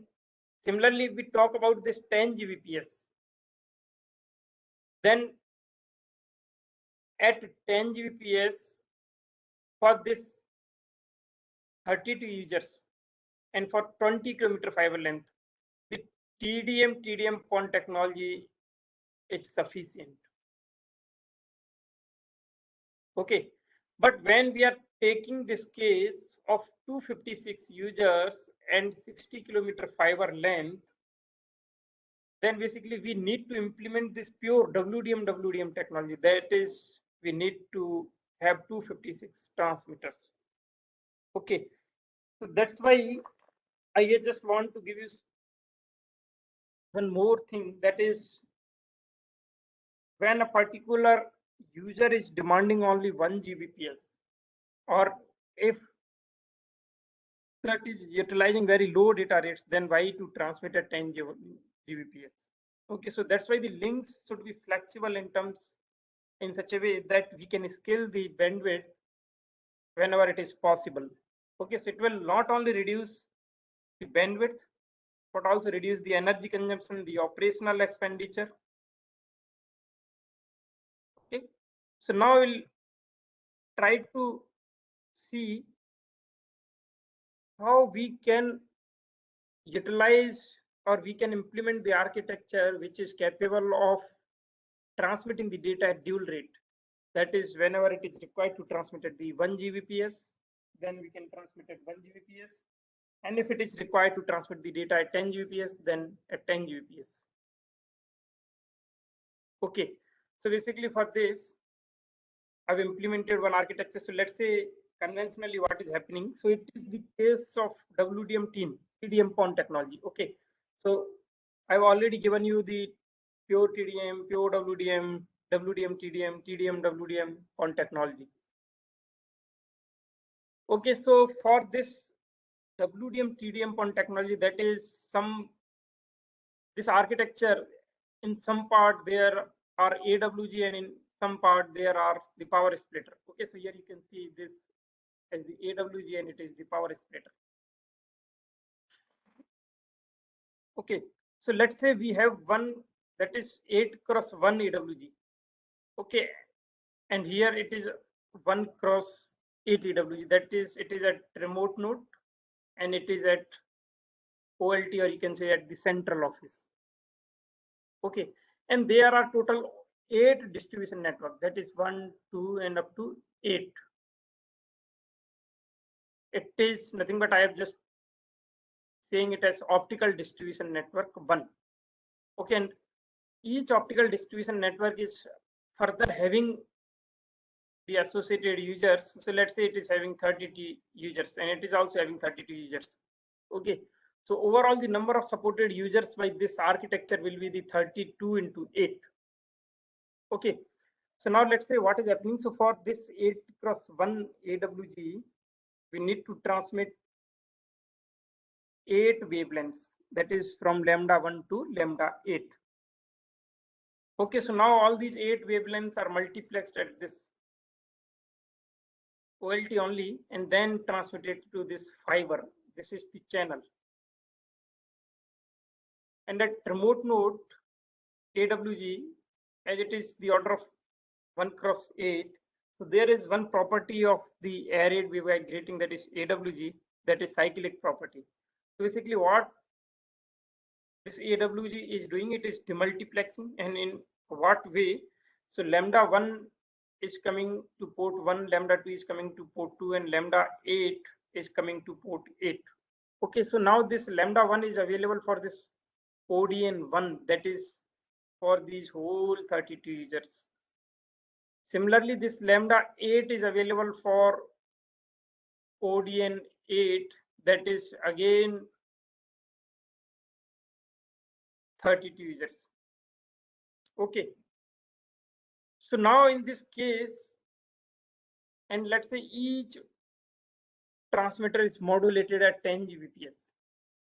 similarly, we talk about this 10 Gbps. Then at 10 Gbps for this 32 users and for 20 kilometer fiber length, the TDM PON technology is sufficient. Okay, but when we are taking this case of 256 users and 60 kilometer fiber length, then basically we need to implement this pure WDM technology. That is, we need to have 256 transmitters. Okay, so that's why I just want to give you one more thing, that is, when a particular user is demanding only 1 Gbps, or if that is utilizing very low data rates, then why to transmit at 10 Gbps? Okay, so that's why the links should be flexible in such a way that we can scale the bandwidth whenever it is possible. Okay, so it will not only reduce the bandwidth, but also reduce the energy consumption, the operational expenditure. Okay, so now we'll try to see how we can utilize, or we can implement the architecture which is capable of transmitting the data at dual rate. That is, whenever it is required to transmit at the 1 Gbps, then we can transmit at 1 Gbps. And if it is required to transmit the data at 10 Gbps, then at 10 Gbps. Okay, so basically for this, I've implemented one architecture. So let's say conventionally what is happening. So it is the case of WDM TDM PON technology. Okay, so I've already given you the pure TDM, pure WDM, WDM TDM, TDM WDM PON technology. Okay, so for this WDM TDM PON technology, that is this architecture, in some part there are AWG, and in some part there are the power splitter. Okay, so here you can see this as the AWG, and it is the power splitter. Okay, so let's say we have one that is 8x1 AWG. Okay, and here it is 1 cross 8 AWG. That is, it is at remote node and it is at OLT, or you can say at the central office. Okay, and there are total 8 distribution network. That is 1, 2, and up to 8. It is nothing but I have just saying it as optical distribution network 1. Okay, and each optical distribution network is further having the associated users. So let's say it is having 32 users and it is also having 32 users. Okay, so overall the number of supported users by this architecture will be the 32 into 8. Okay, so now let's say what is happening. So for this 8 cross 1 AWG, we need to transmit 8 wavelengths, that is from lambda 1 to lambda 8. Okay, so now all these 8 wavelengths are multiplexed at this OLT only and then transmitted to this fiber. This is the channel. And at remote node AWG, as it is the order of 1 cross 8, so there is one property of the arrayed waveguide grating, that is AWG, that is cyclic property. So basically what this AWG is doing, it is demultiplexing. And in what way? So lambda 1 is coming to port 1, lambda 2 is coming to port 2, and lambda 8 is coming to port 8. Okay, so now this lambda 1 is available for this ODN 1, that is for these whole 32 users. Similarly, this lambda 8 is available for ODN 8, that is again 32 users. Okay, so now in this case, and let's say each transmitter is modulated at 10 Gbps.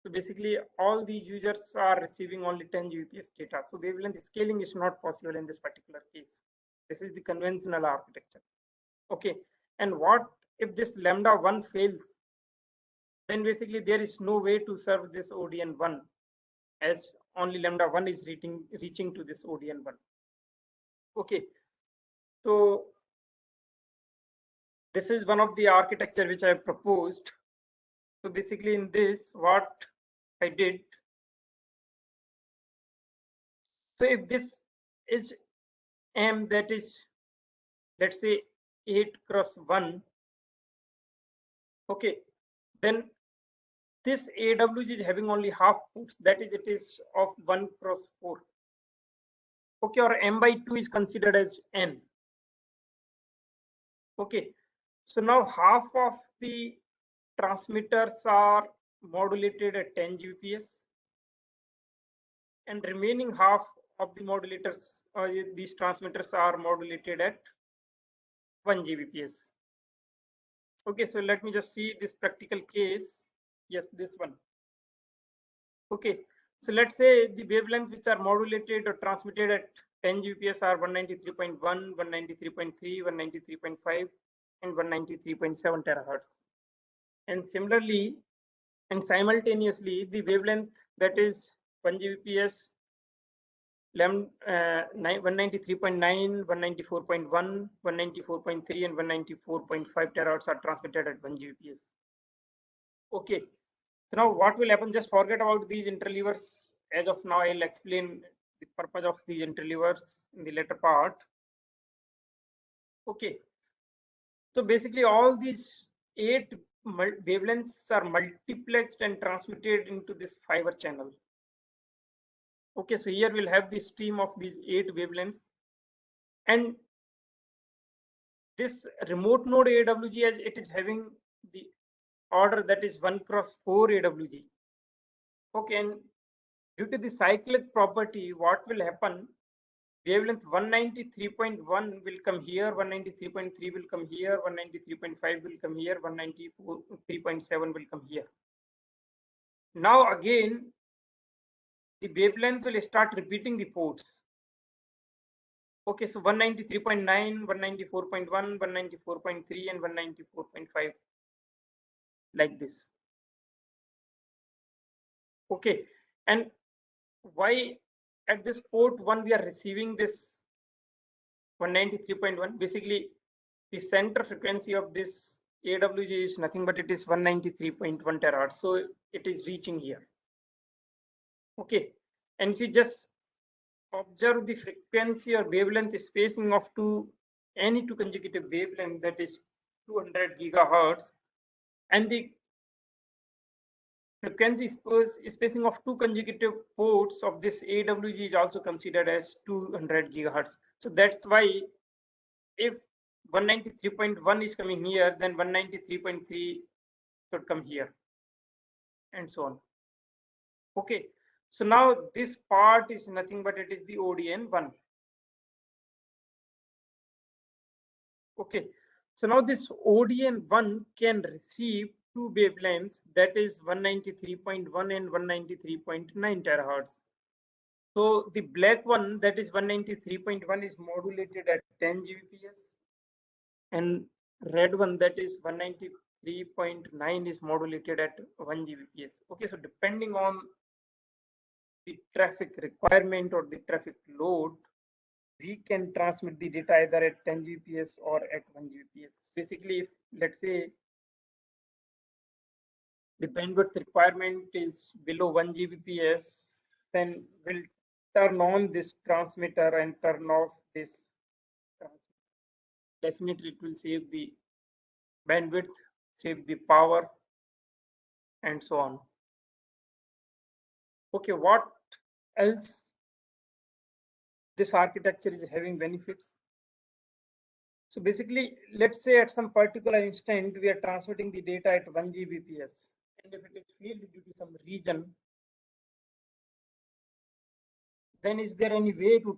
So basically all these users are receiving only 10 Gbps data. So wavelength scaling is not possible in this particular case. This is the conventional architecture. Okay, and what if this lambda 1 fails? Then basically there is no way to serve this ODN 1, as only lambda 1 is reaching to this ODN 1. Okay, so this is one of the architecture which I proposed. So basically in this, what I did, so if this is M, that is, let's say 8 cross 1, okay, then this AWG is having only half ports, that is, it is of 1 cross 4. Okay, or M by 2 is considered as N. Okay, so now half of the transmitters are modulated at 10 Gbps, and remaining half of the modulators, these transmitters are modulated at 1 Gbps. Okay, so let me just see this practical case. Yes, this one. Okay, so let's say the wavelengths which are modulated or transmitted at 10 Gbps are 193.1, 193.3, 193.5, and 193.7 terahertz. And similarly, and simultaneously, the wavelength that is 1 Gbps, 193.9, 194.1, 194.3, and 194.5 terahertz are transmitted at 1 Gbps. Okay, so now what will happen? Just forget about these interleavers. As of now, I'll explain the purpose of these interleavers in the later part. Okay, so basically all these 8 wavelengths are multiplexed and transmitted into this fiber channel. Okay, so here we'll have the stream of these 8 wavelengths, and this remote node AWG, as it is having the order that is 1 cross 4 AWG. Okay, and due to the cyclic property, what will happen? Wavelength 193.1 will come here, 193.3 will come here, 193.5 will come here, 193.7 will come here. Now again, the wavelength will start repeating the ports. Okay, so 193.9, 194.1, 194.3, and 194.5, like this. Okay, and why at this port 1 we are receiving this 193.1. Basically, the center frequency of this AWG is nothing but it is 193.1 terahertz. So it is reaching here. Okay, and if you just observe the frequency or wavelength spacing of any two consecutive wavelength, that is 200 gigahertz, and the frequency spacing of two consecutive ports of this AWG is also considered as 200 gigahertz. So that's why if 193.1 is coming here, then 193.3 should come here, and so on. Okay, so now this part is nothing but it is the ODN1. Okay, so now this ODN1 can receive two wavelengths, that is 193.1 and 193.9 terahertz. So the black one, that is 193.1, is modulated at 10 Gbps, and red one, that is 193.9, is modulated at 1 Gbps. Okay, so depending on the traffic requirement or the traffic load, we can transmit the data either at 10 Gbps or at 1 Gbps. Basically, if let's say the bandwidth requirement is below 1 Gbps, then we'll turn on this transmitter and turn off this transmitter. Definitely, it will save the bandwidth, save the power, and so on. Okay, what else this architecture is having benefits? So basically, let's say at some particular instant, we are transmitting the data at 1 Gbps. And if it is failed due to some reason, then is there any way to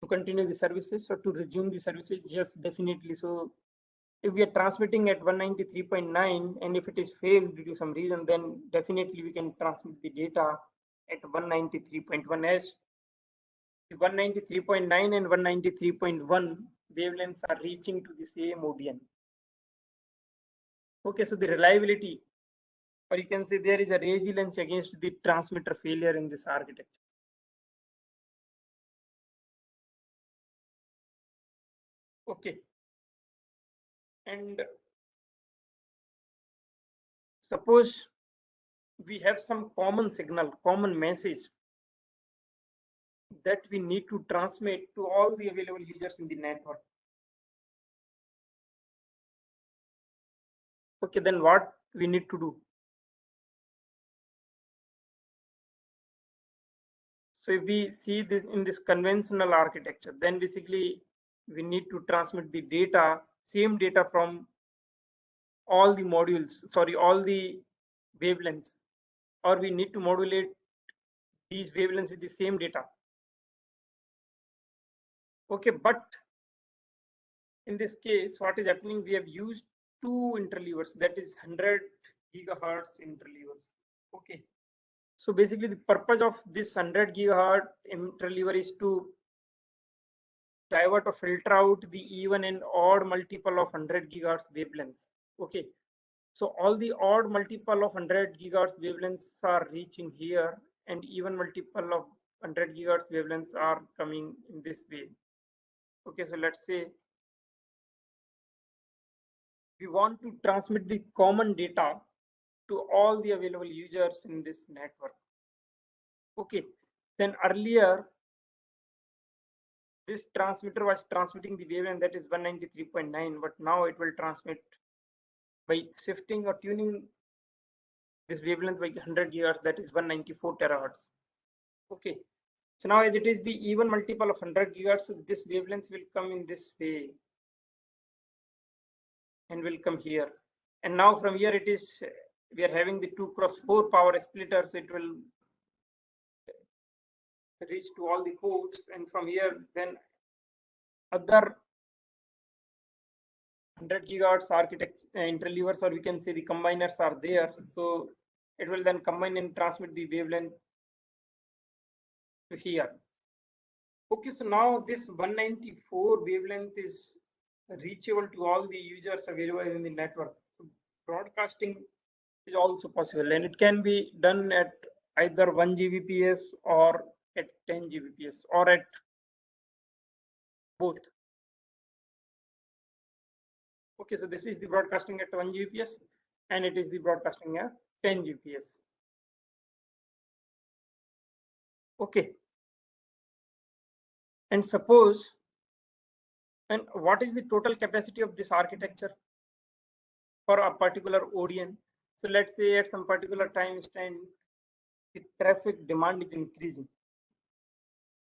continue the services or to resume the services? Yes, definitely. So if we are transmitting at 193.9 and if it is failed due to some reason, then definitely we can transmit the data at 193.1 as the 193.9 and 193.1 wavelengths are reaching to the same ODN. Okay, so the reliability, or you can say there is a resilience against the transmitter failure in this architecture. Okay, and suppose we have some common signal, common message that we need to transmit to all the available users in the network. Okay, then what we need to do? So if we see this in this conventional architecture, then basically we need to transmit the data, same data from all the modules, sorry, all the wavelengths, or we need to modulate these wavelengths with the same data. Okay, but in this case, what is happening? We have used two interleavers, that is 100 gigahertz interleavers. Okay, so basically the purpose of this 100 gigahertz interleaver is to divert or filter out the even and odd multiple of 100 gigahertz wavelengths. Okay, so all the odd multiple of 100 gigahertz wavelengths are reaching here, and even multiple of 100 gigahertz wavelengths are coming in this way. Okay, so let's say we want to transmit the common data to all the available users in this network. Okay, then earlier this transmitter was transmitting the wavelength that is 193.9, but now it will transmit by shifting or tuning this wavelength by 100 gigahertz, that is 194 terahertz. Okay, so now as it is the even multiple of 100 gigahertz, this wavelength will come in this way and will come here. And now from here it is, we are having the 2x4 power splitters, it will reach to all the ports, and from here then other 100 gigahertz architects interleavers, or we can say the combiners, are there. So it will then combine and transmit the wavelength to here. Okay, so now this 194 wavelength is reachable to all the users available in the network. So broadcasting is also possible, and it can be done at either 1 Gbps or at 10 Gbps or at both. Okay, so this is the broadcasting at 1 Gbps and it is the broadcasting at 10 Gbps. Okay, and suppose, and what is the total capacity of this architecture for a particular ODN? So let's say at some particular time instant, the traffic demand is increasing.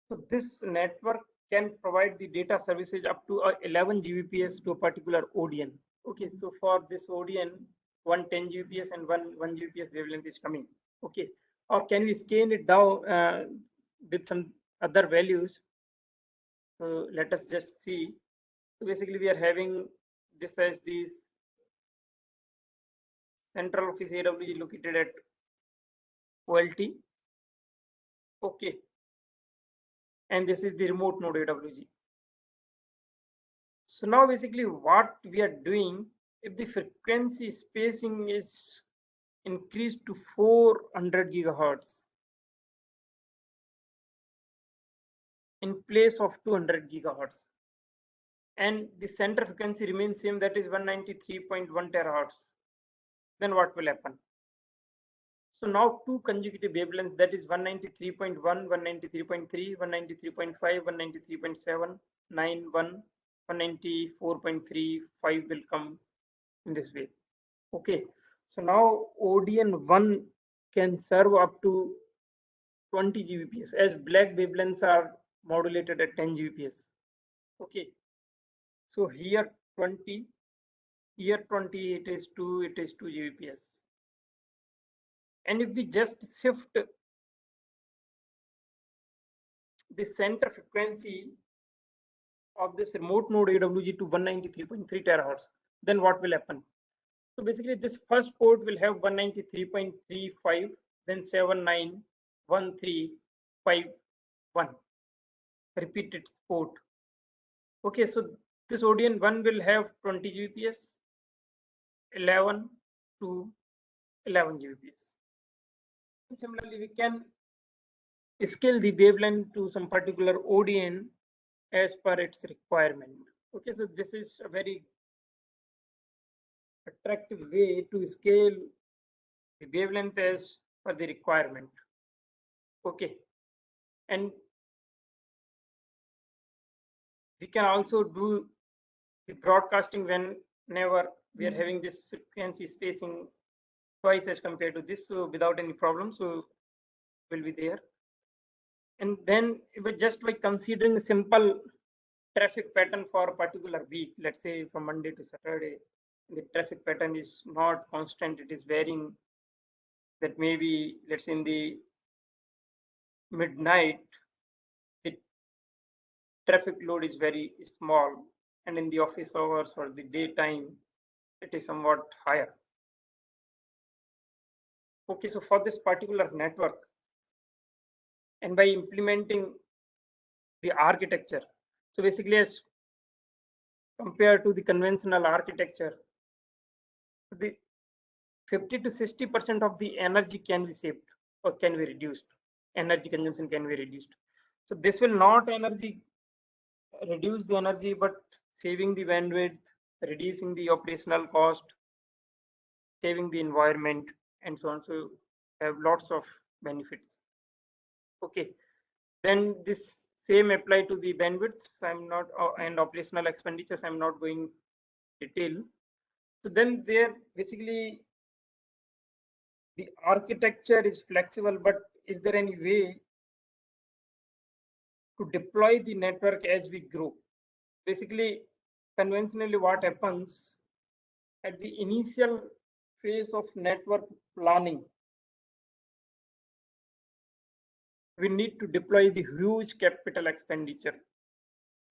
So this network can provide the data services up to 11 Gbps to a particular ODN. Okay, so for this ODN, one 10 Gbps and one Gbps wavelength is coming. Okay, or can we scale it down with some other values? So let us just see. So basically, we are having this as the central office AWG located at OLT. Okay, and this is the remote node AWG. So now basically what we are doing, if the frequency spacing is increased to 400 gigahertz in place of 200 gigahertz, and the center frequency remains same, that is 193.1 terahertz, then what will happen? So now two consecutive wavelengths, that is 193.1, 193.3, 193.5, 193.7, 91, 194.35 will come in this way. Okay, so now ODN1 can serve up to 20 Gbps as black wavelengths are modulated at 10 Gbps. Okay, so here 20, here 20, it is 2 Gbps. And if we just shift the center frequency of this remote node AWG to 193.3 terahertz, then what will happen? So basically this first port will have 193.35, then 791351 repeated port. Okay, so this ODN1 will have 20 Gbps, 11 to 11 Gbps. And similarly, we can scale the wavelength to some particular ODN as per its requirement. Okay, so this is a very attractive way to scale the wavelength as per the requirement. Okay, and we can also do the broadcasting whenever we are having this frequency spacing twice as compared to this, so without any problem, so will be there. And then just by considering a simple traffic pattern for a particular week, let's say from Monday to Saturday, the traffic pattern is not constant, it is varying, that maybe let's say in the midnight the traffic load is very small, and in the office hours or the daytime it is somewhat higher. Okay, so for this particular network, and by implementing the architecture, so basically as compared to the conventional architecture, the 50 to 60% of the energy can be saved or can be reduced. Energy consumption can be reduced. So this will not reduce the energy, but saving the bandwidth, reducing the operational cost, saving the environment, and so on. So have lots of benefits. Okay, then this same apply to the bandwidths. I'm not and operational expenditures. I'm not going detail. So then there basically the architecture is flexible, but is there any way to deploy the network as we grow? Basically, conventionally what happens at the initial phase of network planning, we need to deploy the huge capital expenditure,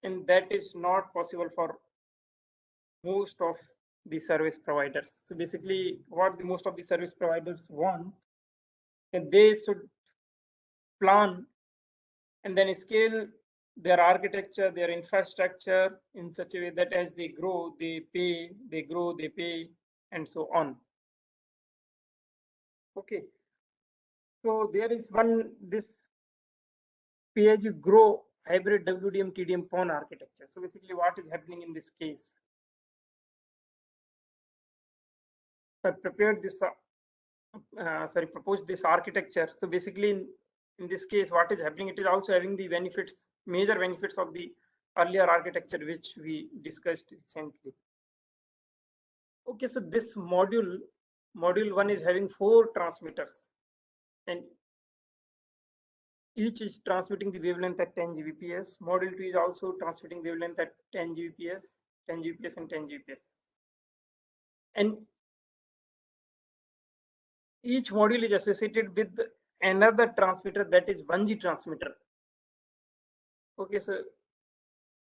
and that is not possible for most of the service providers. So basically what the most of the service providers want, and they should plan and then scale their architecture, their infrastructure in such a way that as they grow, they pay, they grow, they pay, and so on. Okay, so there is this pay as you grow hybrid WDM TDM PON architecture. So basically what is happening in this case? I prepared this, proposed this architecture. So basically in this case, what is happening, it is also having the benefits, major benefits of the earlier architecture, which we discussed recently. Okay, so this module 1 is having 4 transmitters, and each is transmitting the wavelength at 10 Gbps. Module 2 is also transmitting wavelength at 10 Gbps, 10 Gbps, and 10 Gbps. And each module is associated with another transmitter, that is 1G transmitter. Okay, so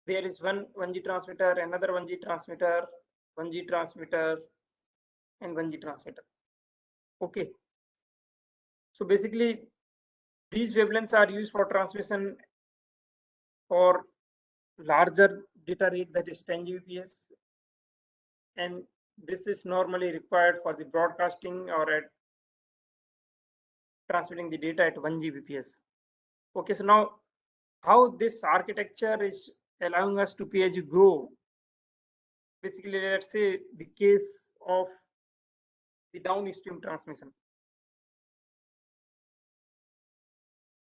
there is one 1G transmitter, another 1G transmitter, 1G transmitter, and 1G transmitter. Okay, so basically these wavelengths are used for transmission for larger data rate, that is 10 Gbps, and this is normally required for the broadcasting or at transmitting the data at 1 Gbps. Okay, so now how this architecture is allowing us to pay-as-you grow. Basically, let's say the case of the downstream transmission.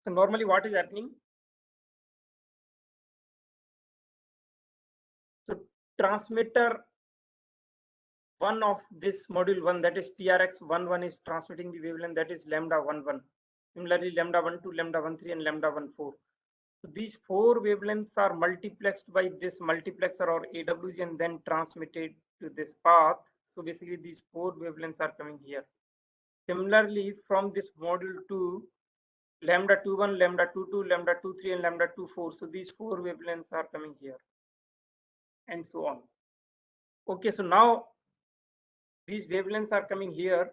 So normally what is happening? So transmitter 1 of this module 1, that is TRX11, is transmitting the wavelength, that is lambda 11. Similarly, lambda 12, lambda 13, and lambda 14. So these 4 wavelengths are multiplexed by this multiplexer or AWG and then transmitted to this path. So basically these 4 wavelengths are coming here. Similarly, from this module 2, lambda 21, lambda 22, lambda 23, and lambda 24. So these 4 wavelengths are coming here, and so on. Okay, so now these wavelengths are coming here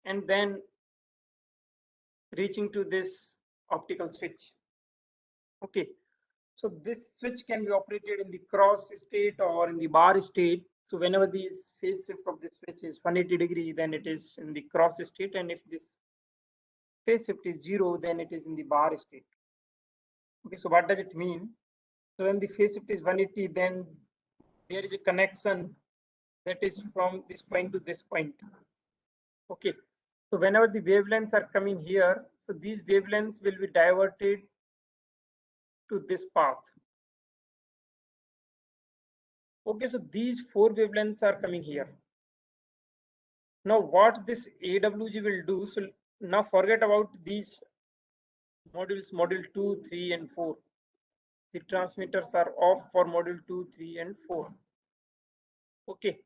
and then reaching to this optical switch. Okay, so this switch can be operated in the cross state or in the bar state. So whenever these phase shift of this switch is 180 degree, then it is in the cross state, and if this phase shift is 0, then it is in the bar state. Okay, so what does it mean? So when the phase shift is 180, then there is a connection that is from this point to this point. Okay, so whenever the wavelengths are coming here, so these wavelengths will be diverted to this path. Okay, so these 4 wavelengths are coming here. Now what this AWG will do, so now forget about these modules, module 2, 3, and 4. The transmitters are off for module 2, 3, and 4. Okay,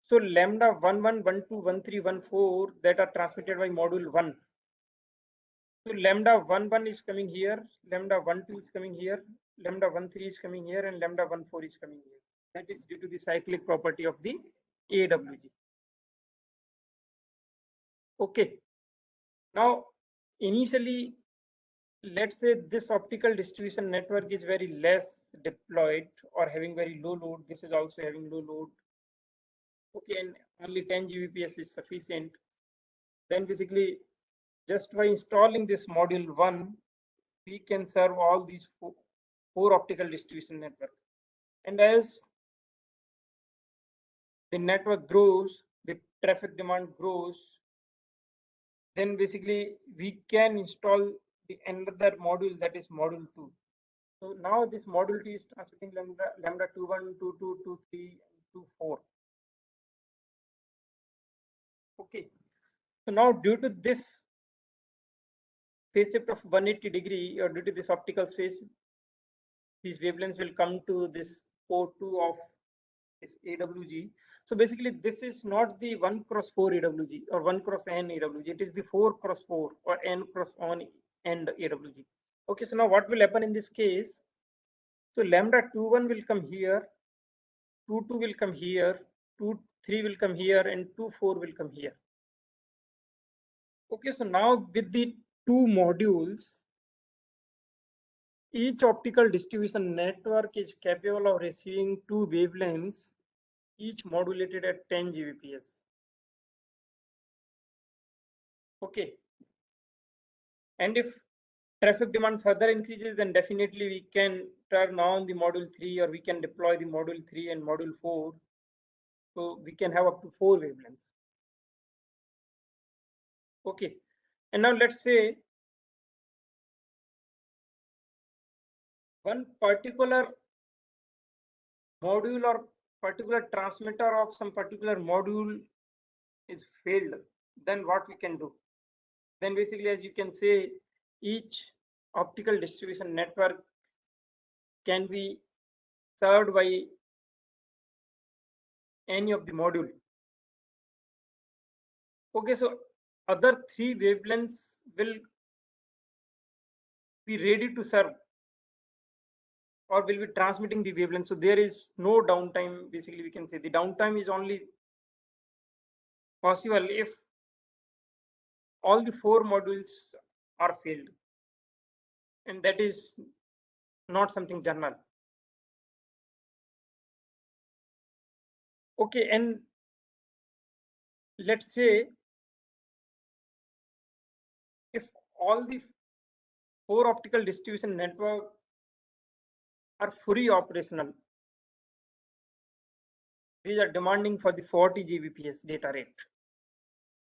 so lambda 11, 12, 13, 14 that are transmitted by module 1. So lambda 11 is coming here, lambda 12 is coming here, lambda 13 is coming here, and lambda 14 is coming here. That is due to the cyclic property of the AWG. Okay, now initially, let's say this optical distribution network is very less deployed or having very low load. This is also having low load. Okay, and only 10 Gbps is sufficient. Then basically, just by installing this module 1, we can serve all these four optical distribution network. And as the network grows, the traffic demand grows, then basically we can install the another module, that is module 2. So now this module 2 is transmitting lambda 21, 22, 23, and 24. Okay. So now due to this phase shift of 180 degree, or due to this optical phase, these wavelengths will come to this port 2 of this AWG. So basically this is not the 1 cross 4 AWG or 1 cross n AWG. It is the 4 cross 4 or n cross on end AWG. Okay, so now what will happen in this case? So lambda 21 will come here, 22 will come here, 23 will come here, and 24 will come here. Okay, so now with the 2 modules, each optical distribution network is capable of receiving 2 wavelengths, each modulated at 10 Gbps. Okay, and if traffic demand further increases, then definitely we can turn on the module 3, or we can deploy the module 3 and module 4. So we can have up to 4 wavelengths. Okay, and now let's say one particular module or particular transmitter of some particular module is failed. Then what we can do? Then basically, as you can say, each optical distribution network can be served by any of the module. Okay, so other 3 wavelengths will be ready to serve, or will be transmitting the wavelength. So there is no downtime. Basically, we can say the downtime is only possible if all the 4 modules are failed, and that is not something general. Okay, and let's say if all the 4 optical distribution network are fully operational, these are demanding for the 40 Gbps data rate.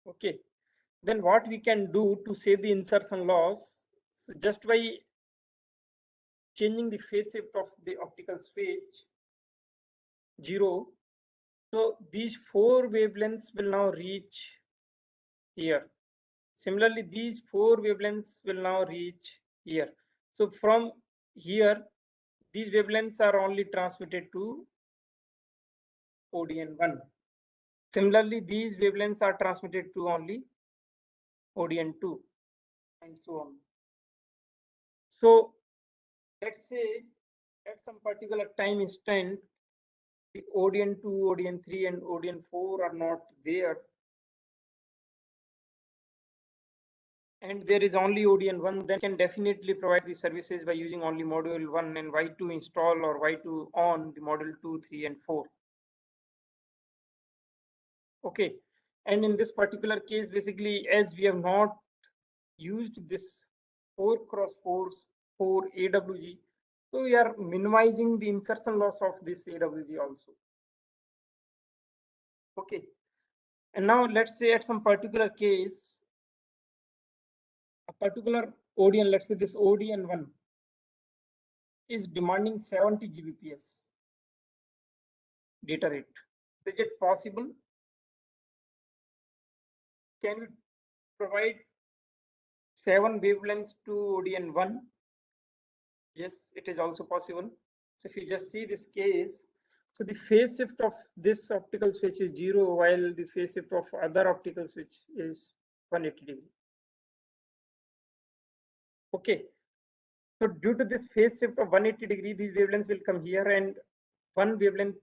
Okay, then what we can do to save the insertion loss? So just by changing the phase shift of the optical switch 0, so these 4 wavelengths will now reach here. Similarly, these 4 wavelengths will now reach here. So from here, these wavelengths are only transmitted to ODN1. Similarly, these wavelengths are transmitted to only ODN2, and so on. So let's say at some particular time instant, the ODN2, ODN3, and ODN4 are not there, and there is only ODN1, then can definitely provide the services by using only module 1 and Y2 install or Y2 on the module 2, 3, and 4. Okay, and in this particular case, basically, as we have not used this 4x4 AWG, so we are minimizing the insertion loss of this AWG also. Okay, and now let's say at some particular case, a particular ODN, let's say this ODN1 is demanding 70 Gbps data rate. Is it possible? Can we provide 7 wavelengths to ODN1? Yes, it is also possible. So if you just see this case, so the phase shift of this optical switch is 0, while the phase shift of other optical switch is 180 degree. Okay, so due to this phase shift of 180 degree, these wavelengths will come here, and one wavelength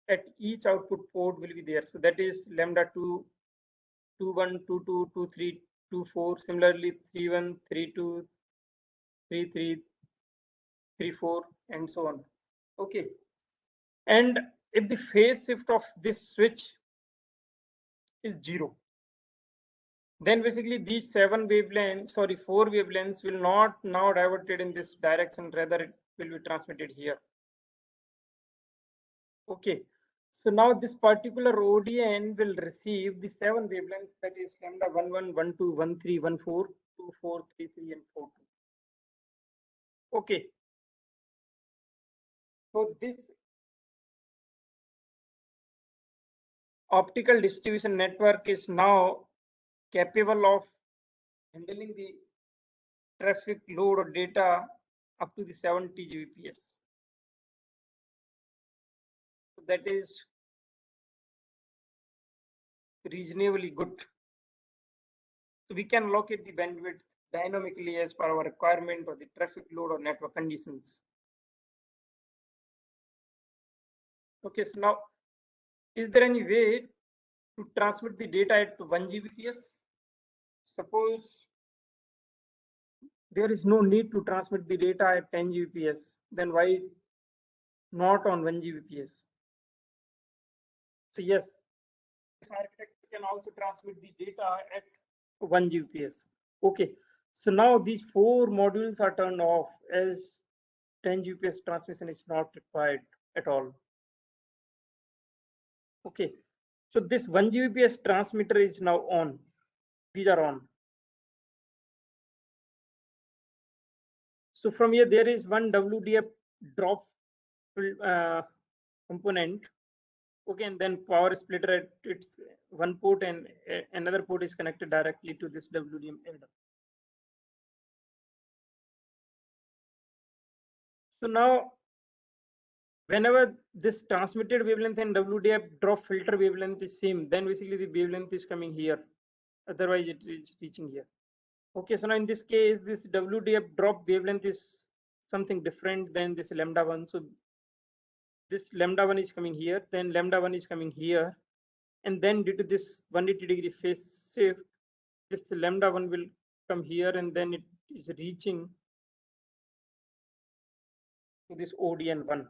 at each output port will be there. So that is lambda 2, 21, 22, 23, 24. Similarly, 31, 32, 33, 34, and so on. Okay, and if the phase shift of this switch is 0, then basically these 4 wavelengths will not now diverted in this direction, rather it will be transmitted here. Okay, so now this particular ODN will receive the 7 wavelengths, that is lambda 11, 12, 13, 14, 24, 33, and 42. Okay, so this optical distribution network is now capable of handling the traffic load or data up to the 70 Gbps. So that is reasonably good. So we can locate the bandwidth dynamically as per our requirement or the traffic load or network conditions. Okay, so now, is there any way to transmit the data at 1 Gbps? Suppose there is no need to transmit the data at 10 Gbps, then why not on 1 Gbps? So yes, this architecture can also transmit the data at 1 Gbps. Okay, So now these 4 modules are turned off as 10 Gbps transmission is not required at all. Okay, so this 1 Gbps transmitter is now on. These are on. So from here, there is one WDF drop component. Okay, and then power splitter at its one port, and another port is connected directly to this WDM header. So now, whenever this transmitted wavelength and WDF drop filter wavelength is same, then basically the wavelength is coming here. Otherwise, it is reaching here. Okay, so now in this case, this WDF drop wavelength is something different than this lambda 1. So this lambda 1 is coming here, then lambda 1 is coming here, and then due to this 180-degree phase shift, this lambda 1 will come here, and then it is reaching to this ODN1.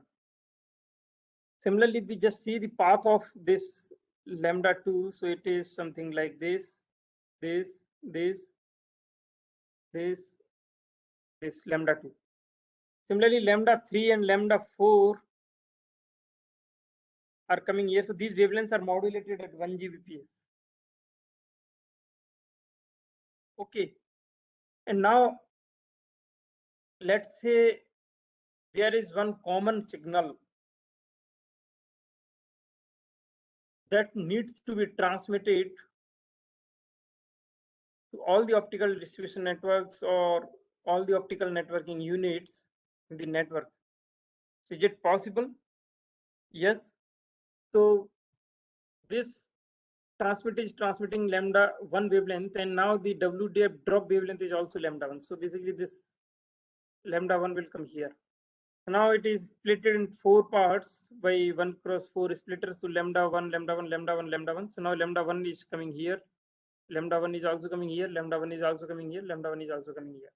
Similarly, we just see the path of this lambda 2. So it is something like this, this, lambda 2. Similarly, lambda 3 and lambda 4 are coming here. So these wavelengths are modulated at 1 Gbps. Okay. And now let's say there is one common signal that needs to be transmitted to all the optical distribution networks or all the optical networking units in the networks. So is it possible? Yes. So this transmitter is transmitting lambda 1 wavelength, and now the WDF drop wavelength is also lambda 1. So basically this lambda 1 will come here. Now it is split in 4 parts by 1 cross 4 splitters. So lambda 1, lambda 1, lambda 1, lambda 1. So now lambda 1 is coming here. Lambda 1 is also coming here. Lambda 1 is also coming here. Lambda 1 is also coming here.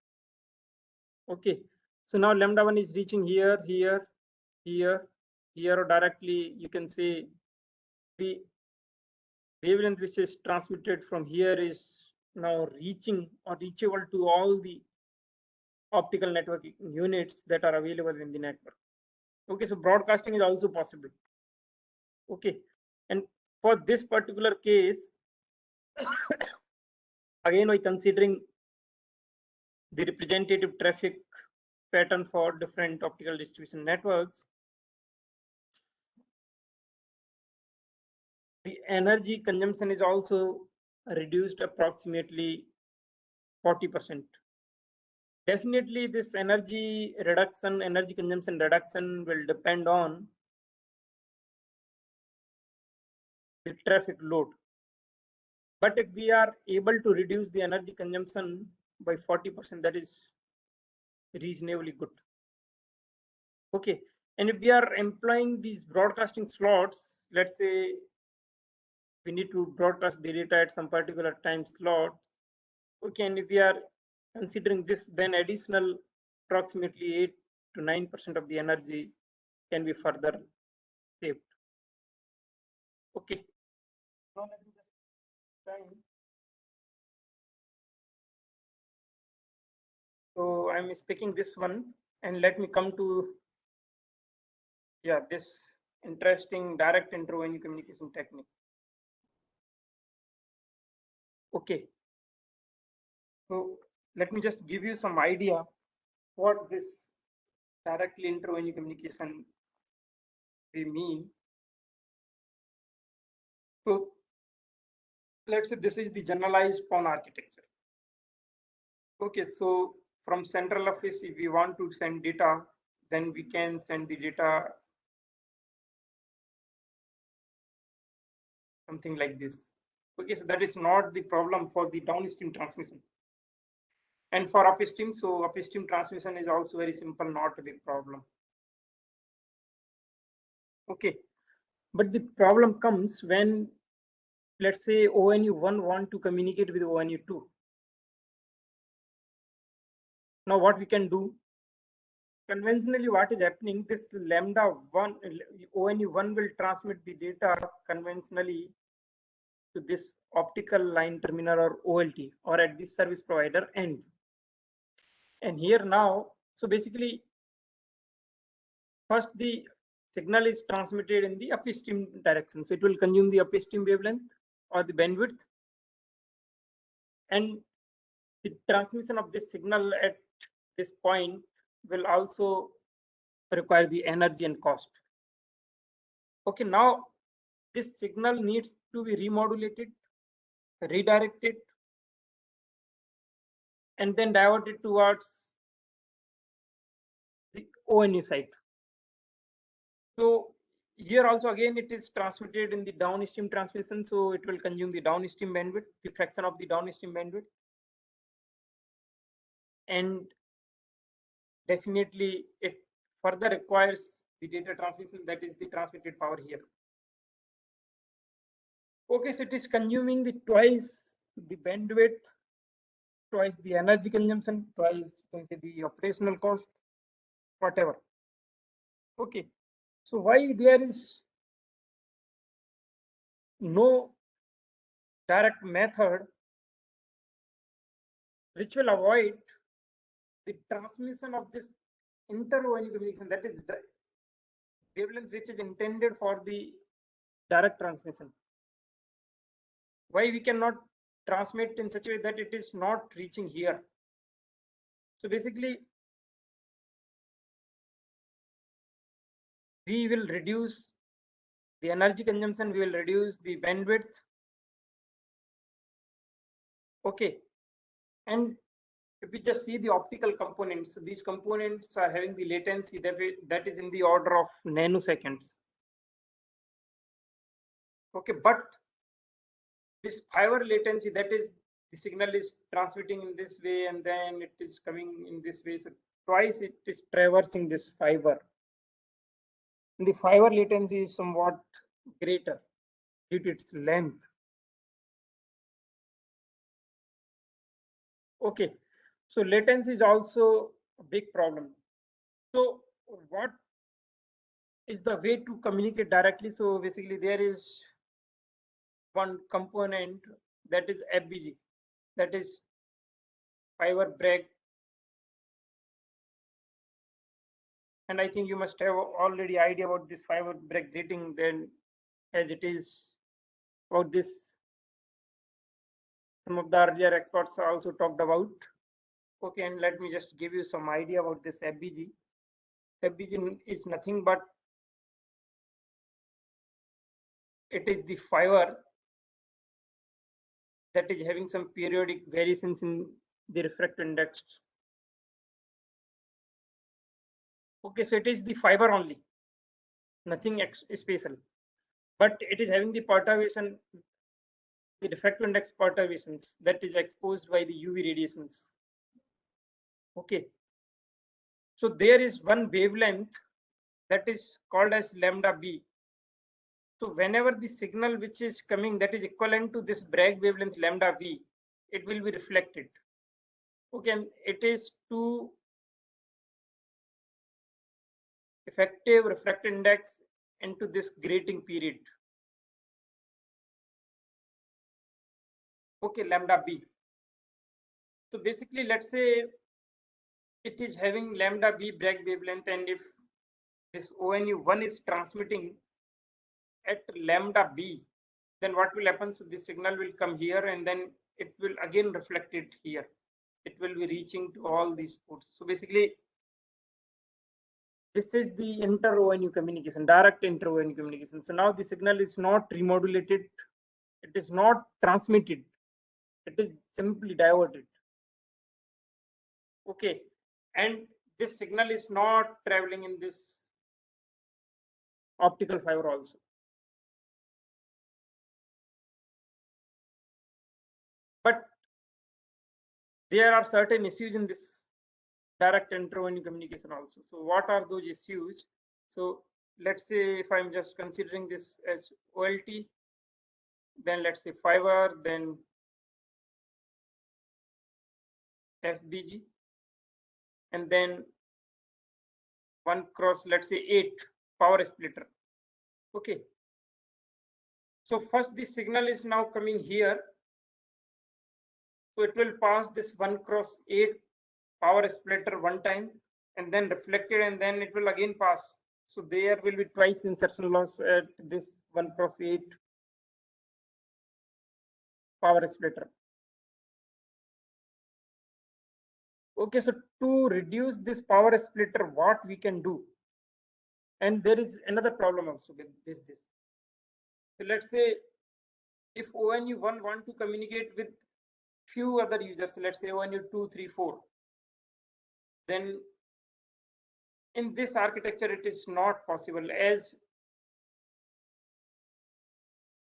Okay. So now lambda 1 is reaching here, here, here, here, or directly you can say the wavelength which is transmitted from here is now reaching or reachable to all the optical network units that are available in the network. Okay, so broadcasting is also possible. Okay, and for this particular case, again by considering the representative traffic pattern for different optical distribution networks, the energy consumption is also reduced approximately 40%. Definitely this energy consumption reduction will depend on the traffic load. But if we are able to reduce the energy consumption by 40%, that is reasonably good. Okay, and if we are employing these broadcasting slots, let's say we need to broadcast the data at some particular time slot. Okay, and if we are considering this, then additional approximately 8 to 9% of the energy can be further saved. Okay. Now let me just time. So I'm speaking this one, and let me come to this interesting direct intervention communication technique. Okay. So let me just give you some idea what this directly intervention communication we mean. So let's say this is the generalized PON architecture. Okay, so from central office, if we want to send data, then we can send the data something like this. Okay, so that is not the problem for the downstream transmission. And for upstream, so upstream transmission is also very simple, not a big problem. Okay, but the problem comes when, let's say, ONU1 want to communicate with ONU2. Now what we can do, conventionally what is happening, this lambda 1, ONU1 will transmit the data conventionally to this optical line terminal or OLT or at this service provider end. And here now, so basically, first the signal is transmitted in the upstream direction. So it will consume the upstream wavelength or the bandwidth, and the transmission of this signal at this point will also require the energy and cost. Okay, now this signal needs to be remodulated, redirected, and then diverted towards the ONU site. So here also again it is transmitted in the downstream transmission, so it will consume the downstream bandwidth, the fraction of the downstream bandwidth, and definitely it further requires the data transmission, that is the transmitted power here. Okay, so it is consuming the twice the bandwidth, twice the energy consumption, twice you can say the operational cost, whatever. Okay, so why there is no direct method which will avoid the transmission of this inter-ONU communication, that is wavelength which is intended for the direct transmission? Why we cannot transmit in such a way that it is not reaching here? So basically, we will reduce the energy consumption, we will reduce the bandwidth. Okay, and if we just see the optical components, these components are having the latency that is in the order of nanoseconds. Okay, but this fiber latency, that is the signal is transmitting in this way and then it is coming in this way, so twice it is traversing this fiber, and the fiber latency is somewhat greater due to its length. Okay, so latency is also a big problem. So what is the way to communicate directly? So basically there is one component, that is FBG, that is fiber break, and I think you must have already idea about this fiber break grating, then as it is about this some of the earlier experts also talked about. Okay, and let me just give you some idea about this FBG. FBG is nothing but it is the fiber that is having some periodic variations in the refractive index. Okay, so it is the fiber only, nothing special, but it is having the perturbation, the refractive index perturbations that is exposed by the UV radiations. Okay, so there is one wavelength that is called as lambda b. So whenever the signal which is coming that is equivalent to this Bragg wavelength lambda b, it will be reflected. Okay, and it is to effective refractive index into this grating period. Okay, lambda b. So basically, let's say it is having lambda b Bragg wavelength, and if this ONU1 is transmitting at lambda b, then what will happen? So this signal will come here and then it will again reflect it here. It will be reaching to all these ports. So basically, this is the inter-ONU communication, direct inter-ONU communication. So now the signal is not remodulated, it is not transmitted, it is simply diverted. Okay, and this signal is not traveling in this optical fiber also. But there are certain issues in this direct inter-ONU communication also. So what are those issues? So let's say if I'm just considering this as OLT, then let's say fiber, then FBG, and then 1 cross, let's say 8 power splitter. Okay, so first the signal is now coming here, so it will pass this 1 cross 8 power splitter one time and then reflected, and then it will again pass. So there will be twice insertion loss at this 1x8 power splitter. Okay, so to reduce this power splitter, what we can do, and there is another problem also with this. So let's say if ONU1 want to communicate with few other users, let's say ONU2, 3, 4, then in this architecture it is not possible, as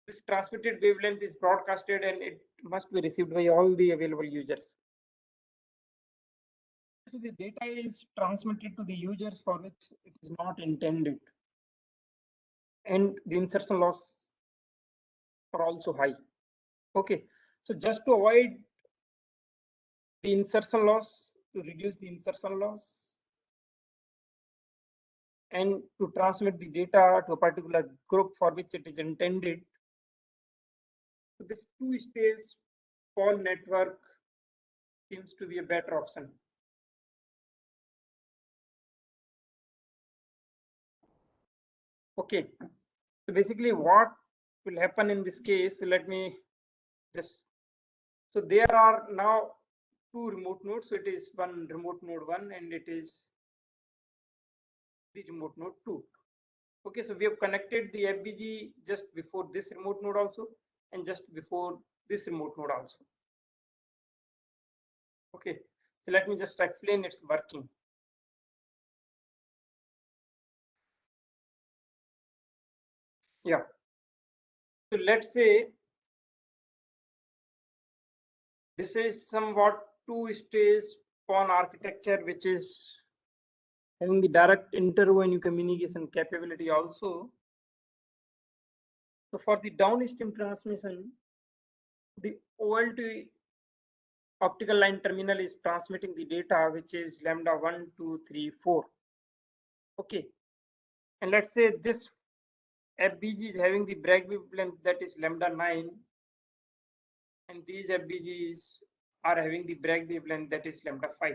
this transmitted wavelength is broadcasted and it must be received by all the available users. So the data is transmitted to the users for which it is not intended, and the insertion loss are also high. Okay, so just to avoid the insertion loss, to reduce the insertion loss, and to transmit the data to a particular group for which it is intended, so this two-stage PON network seems to be a better option. Okay, so basically what will happen in this case, let me just, so there are now two remote nodes. So it is one remote node 1 and it is the remote node 2. Okay, so we have connected the FBG just before this remote node also and just before this remote node also. Okay, so let me just explain its working. Yeah, so let's say this is somewhat two-stage PON architecture, which is having the direct inter-ONU communication capability also. So for the downstream transmission, the OLT optical line terminal is transmitting the data, which is lambda 1, 2, 3, 4. Okay, and let's say this FBG is having the Bragg wavelength that is lambda 9, and these FBGs are having the Bragg wavelength that is lambda 5.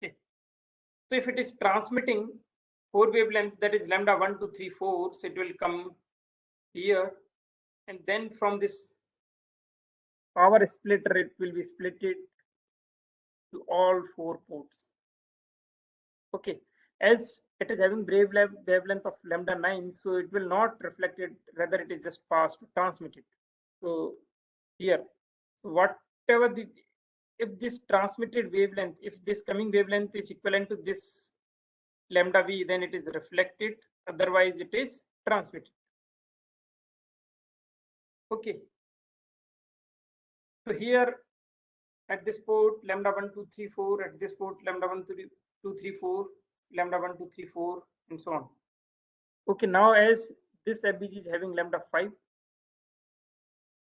Okay, so if it is transmitting 4 wavelengths, that is lambda 1, 2, 3, 4, so it will come here, and then from this power splitter it will be splitted to all 4 ports. Okay, as it is having wavelength of lambda 9, so it will not reflect it, whether it is just passed or transmitted. So here, whatever the, if this transmitted wavelength, if this coming wavelength is equivalent to this lambda v, then it is reflected, otherwise it is transmitted. Okay, so here at this port lambda 1, 2, 3, 4, at this port lambda 1, 2, 3, 4, lambda 1, 2, 3, 4, and so on. Okay, now as this FBG is having lambda 5,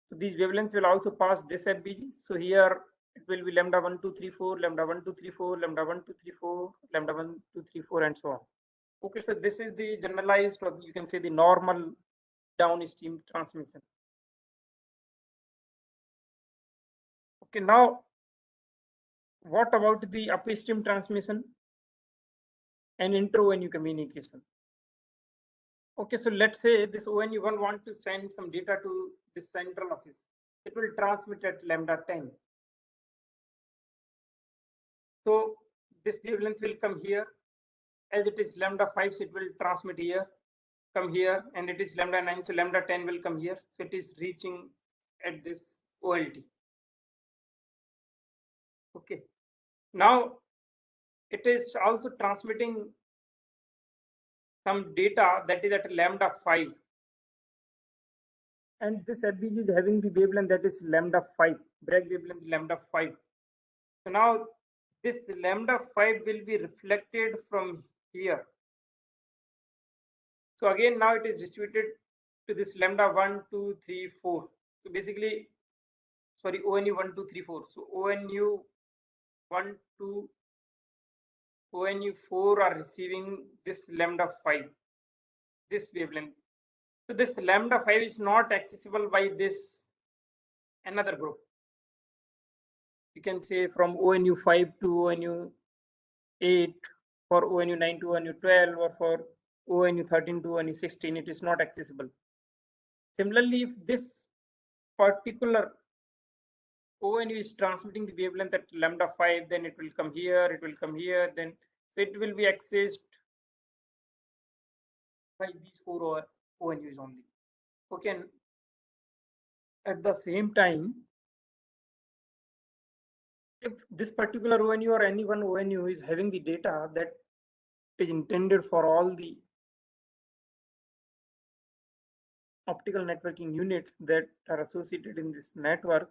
so these wavelengths will also pass this FBG. So here it will be lambda 1, 2, 3, 4, lambda 1, 2, 3, 4, lambda 1, 2, 3, 4, lambda 1, 2, 3, 4, and so on. Okay, so this is the generalized, or you can say the normal downstream transmission. Okay, now what about the upstream transmission and inter-ONU communication? Okay, so let's say this ONU1 want to send some data to this central office. It will transmit at lambda 10. So this wavelength will come here. As it is lambda 5, so it will transmit here, come here, and it is lambda 9, so lambda 10 will come here. So it is reaching at this OLT. Okay, now it is also transmitting some data that is at lambda 5, and this FBG is having the wavelength that is lambda 5, Bragg wavelength lambda 5. So now this lambda 5 will be reflected from here. So again, now it is distributed to this lambda 1, 2, 3, 4. So basically, sorry, ONU 1, 2, 3, 4. So ONU 1, 2, ONU 4 are receiving this lambda 5, this wavelength. So this lambda 5 is not accessible by this another group. you can say from ONU 5 to ONU 8, for ONU 9 to ONU 12, or for ONU 13 to ONU 16, it is not accessible. Similarly, if this particular ONU is transmitting the wavelength at lambda 5, then it will come here, it will come here, then so it will be accessed by these four ONUs only. Okay, and at the same time, if this particular ONU or any one ONU is having the data that is intended for all the optical networking units that are associated in this network,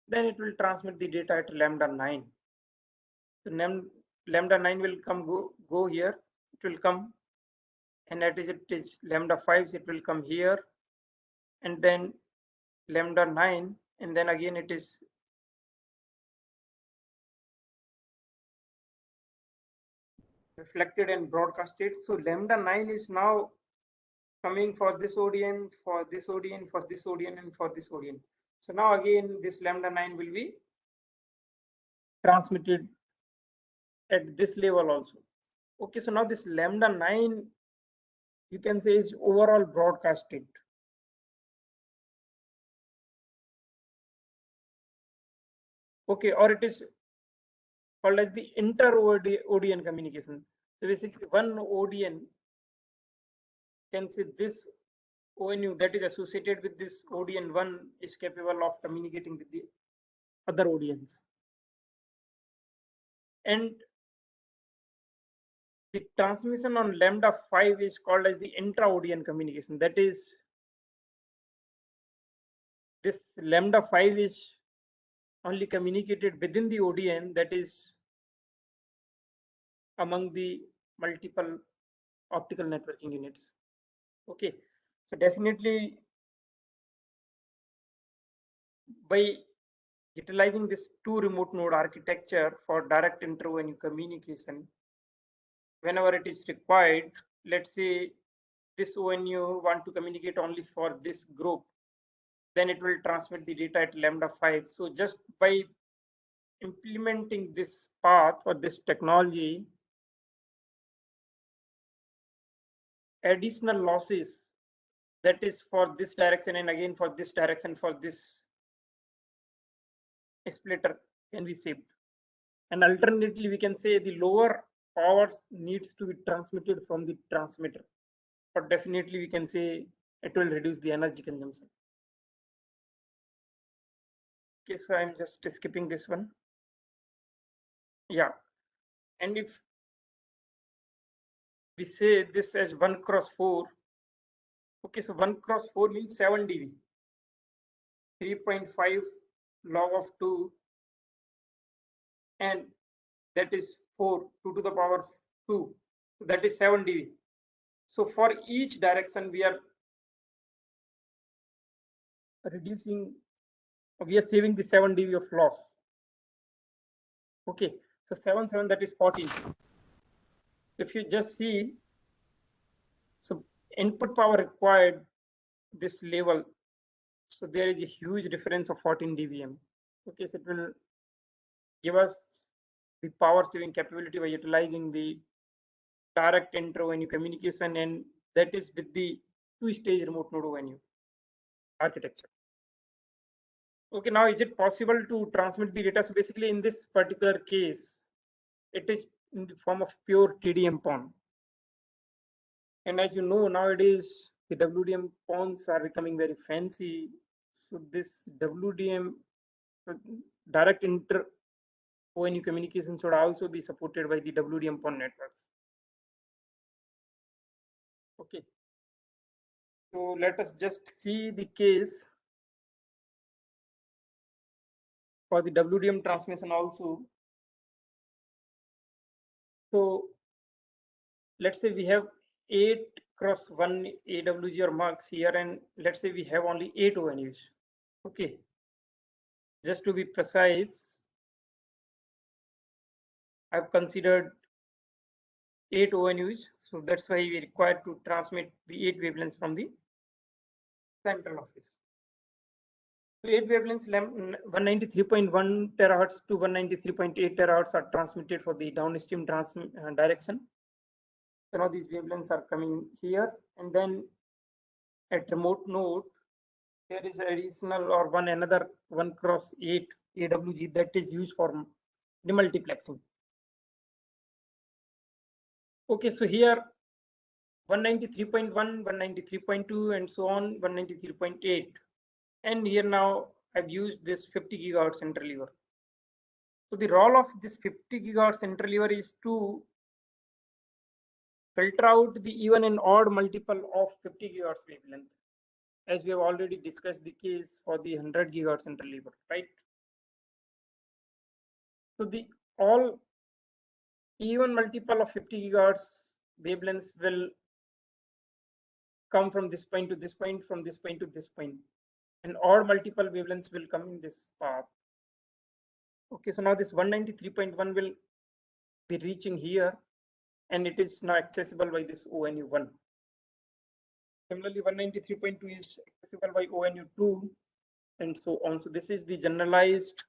then it will transmit the data at lambda 9. So lambda 9 will go here, it will come, and that is it is lambda 5, so it will come here, and then lambda 9, and then again it is reflected and broadcasted. So lambda 9 is now coming for this ODN, for this ODN, for this ODN, and for this ODN. So now again this lambda 9 will be transmitted at this level also. Okay, so now this lambda 9, you can say, is overall broadcasted. Okay, or it is called as the inter-ODN communication. So basically one ODN can say this ONU that is associated with this ODN1 is capable of communicating with the other ODNs. And the transmission on lambda 5 is called as the intra-ODN communication. That is, this lambda 5 is only communicated within the ODN, that is among the multiple optical networking units. Okay, so definitely by utilizing this two remote node architecture for direct inter-ONU communication, whenever it is required, let's say this ONU want to communicate only for this group, then it will transmit the data at lambda 5. So just by implementing this path or this technology, additional losses that is for this direction and again for this direction for this splitter can be saved. And alternately, we can say the lower power needs to be transmitted from the transmitter, but definitely we can say it will reduce the energy consumption. Okay, so I'm just skipping this one. Yeah, and if we say this as 1 cross 4, okay, so 1 cross 4 means 7 dB, 3.5 log of 2, and that is 4, 2 to the power 2, so that is 7 dB. So for each direction we are reducing, we are saving the 7 dB of loss. Okay, so 7 that is 14. If you just see, so input power required this level, so there is a huge difference of 14 dBm. Okay, so it will give us the power saving capability by utilizing the direct inter-ONU communication, and that is with the two-stage remote node ONU architecture. Okay, now is it possible to transmit the data? So basically in this particular case, it is in the form of pure TDM PON. And as you know, nowadays the WDM PONs are becoming very fancy. So this WDM, direct inter-ONU communication, should also be supported by the WDM PON networks. Okay, so let us just see the case for the WDM transmission also. So let's say we have 8 cross 1 AWG or MUX here, and let's say we have only 8 ONUs. Okay, just to be precise, I've considered 8 ONUs, so that's why we require to transmit the 8 wavelengths from the central office. So 8 wavelengths 193.1 terahertz to 193.8 terahertz are transmitted for the downstream direction. So now these wavelengths are coming here, and then at remote node there is additional or another 1 cross 8 AWG that is used for demultiplexing. Okay, so here 193.1, 193.2, and so on, 193.8. And here now I've used this 50 gigahertz interleaver. So the role of this 50 gigahertz interleaver is to filter out the even and odd multiple of 50 gigahertz wavelength, as we have already discussed the case for the 100 gigahertz interleaver, right? So the all even multiple of 50 gigahertz wavelengths will come from this point to this point, from this point to this point, and odd multiple wavelengths will come in this path. Okay, so now this 193.1 will be reaching here, and it is now accessible by this ONU1. Similarly, 193.2 is accessible by ONU2, and so on. So this is the generalized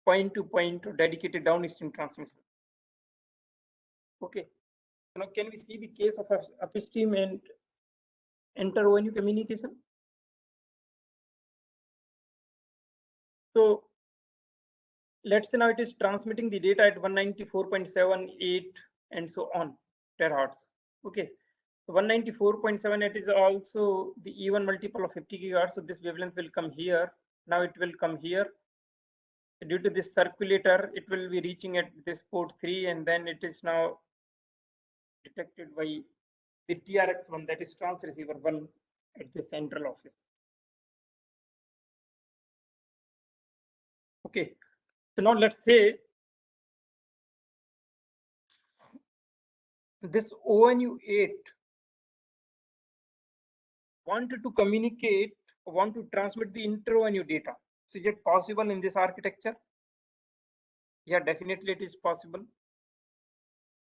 point-to-point dedicated downstream transmission. Okay, now can we see the case of upstream and inter-ONU communication? So let's say now it is transmitting the data at 194.78 and so on terahertz. Okay, so 194.78 is also the even multiple of 50 gigahertz. So this wavelength will come here. Now it will come here. Due to this circulator, it will be reaching at this port 3, and then it is now detected by the TRX1, that is transceiver 1 at the central office. Okay, so now let's say this ONU8 wanted to communicate, want to transmit the inter-ONU data. So is it possible in this architecture? Yeah, definitely it is possible.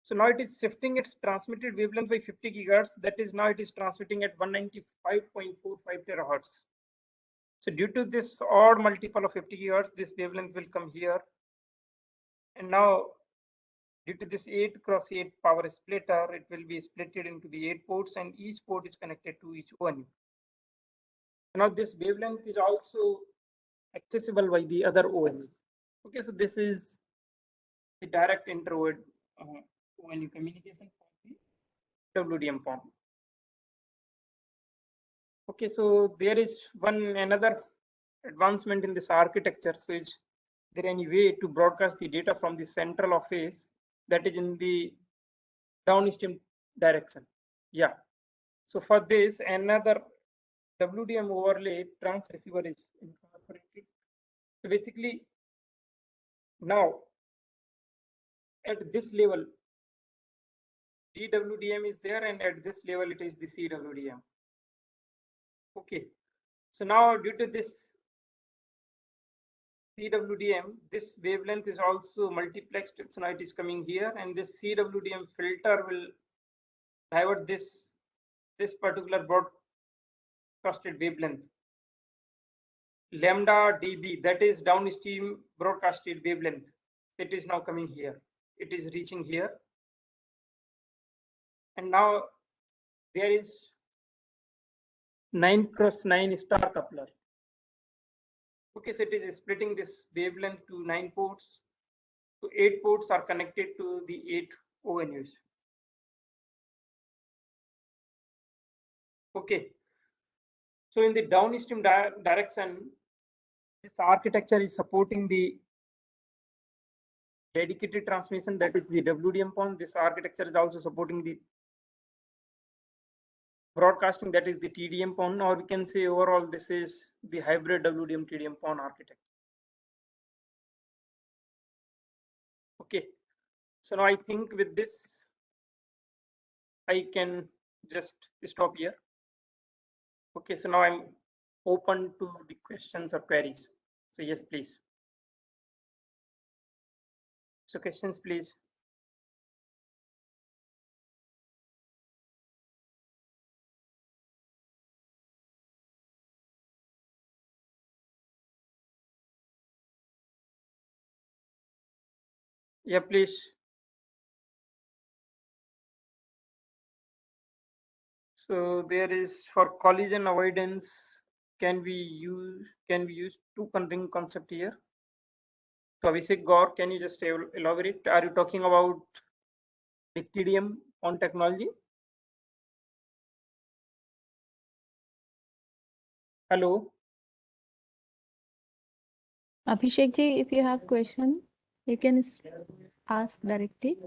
So now it is shifting its transmitted wavelength by 50 gigahertz. That is, now it is transmitting at 195.45 terahertz. So due to this odd multiple of 50 gigahertz, this wavelength will come here. And now due to this 8 cross 8 power splitter, it will be splitted into the 8 ports, and each port is connected to each ONU. Now this wavelength is also accessible by the other ONU. Okay, so this is the direct inter-ONU communication for the WDM form. Okay, so there is another advancement in this architecture. So is there any way to broadcast the data from the central office that is in the downstream direction? Yeah. So for this, another WDM overlay transceiver is incorporated. So basically, now at this level, DWDM is there, and at this level, it is the CWDM. Okay. So now due to this CWDM, this wavelength is also multiplexed. So now it is coming here, and this CWDM filter will divert this particular broadcasted wavelength. Lambda dB, that is downstream broadcasted wavelength. It is now coming here. It is reaching here. And now there is 9 cross 9 star coupler. Okay, so it is splitting this wavelength to 9 ports. So 8 ports are connected to the 8 ONUs. Okay. So in the downstream direction, this architecture is supporting the dedicated transmission, that is the WDM PON. This architecture is also supporting the broadcasting, that is the TDM PON, or we can say overall this is the hybrid WDM TDM PON architecture. Okay, so now I think with this I can just stop here. Okay, so now I'm open to the questions or queries. So yes, please. So questions, please. Yeah, please. So there is for collision avoidance, can we use two conring concept here? So Abhishek Gaur, can you just elaborate? Are you talking about the TDM on technology? Hello. Abhishek ji, if you have question, you can ask directly.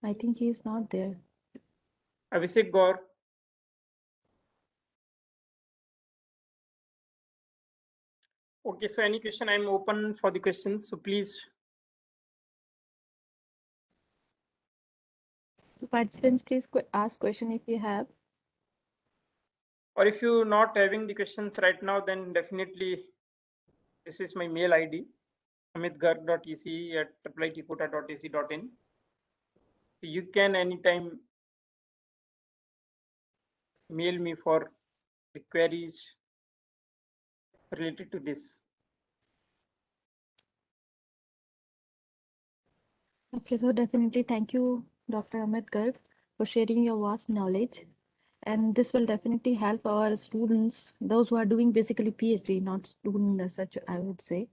I think he is not there. Abhishek Gaur. Okay, so any question, I'm open for the questions. So please. So participants, please ask question if you have. Or if you're not having the questions right now, then definitely this is my mail ID, amitgarg.ec@iitkota.ac.in. You can anytime mail me for the queries related to this. Okay, so definitely thank you, Dr. Amit Garg, for sharing your vast knowledge. And this will definitely help our students, those who are doing basically PhD, not student as such, I would say,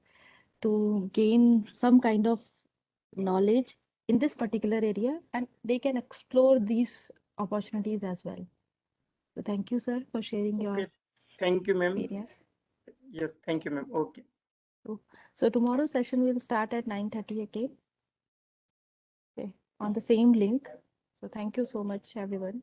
to gain some kind of knowledge in this particular area, and they can explore these opportunities as well. So thank you, sir, for sharing Okay. your Thank you, ma'am. experience. Yes, thank you, ma'am. Okay. So tomorrow's session will start at 9:30 again. Okay, on the same link. So thank you so much, everyone.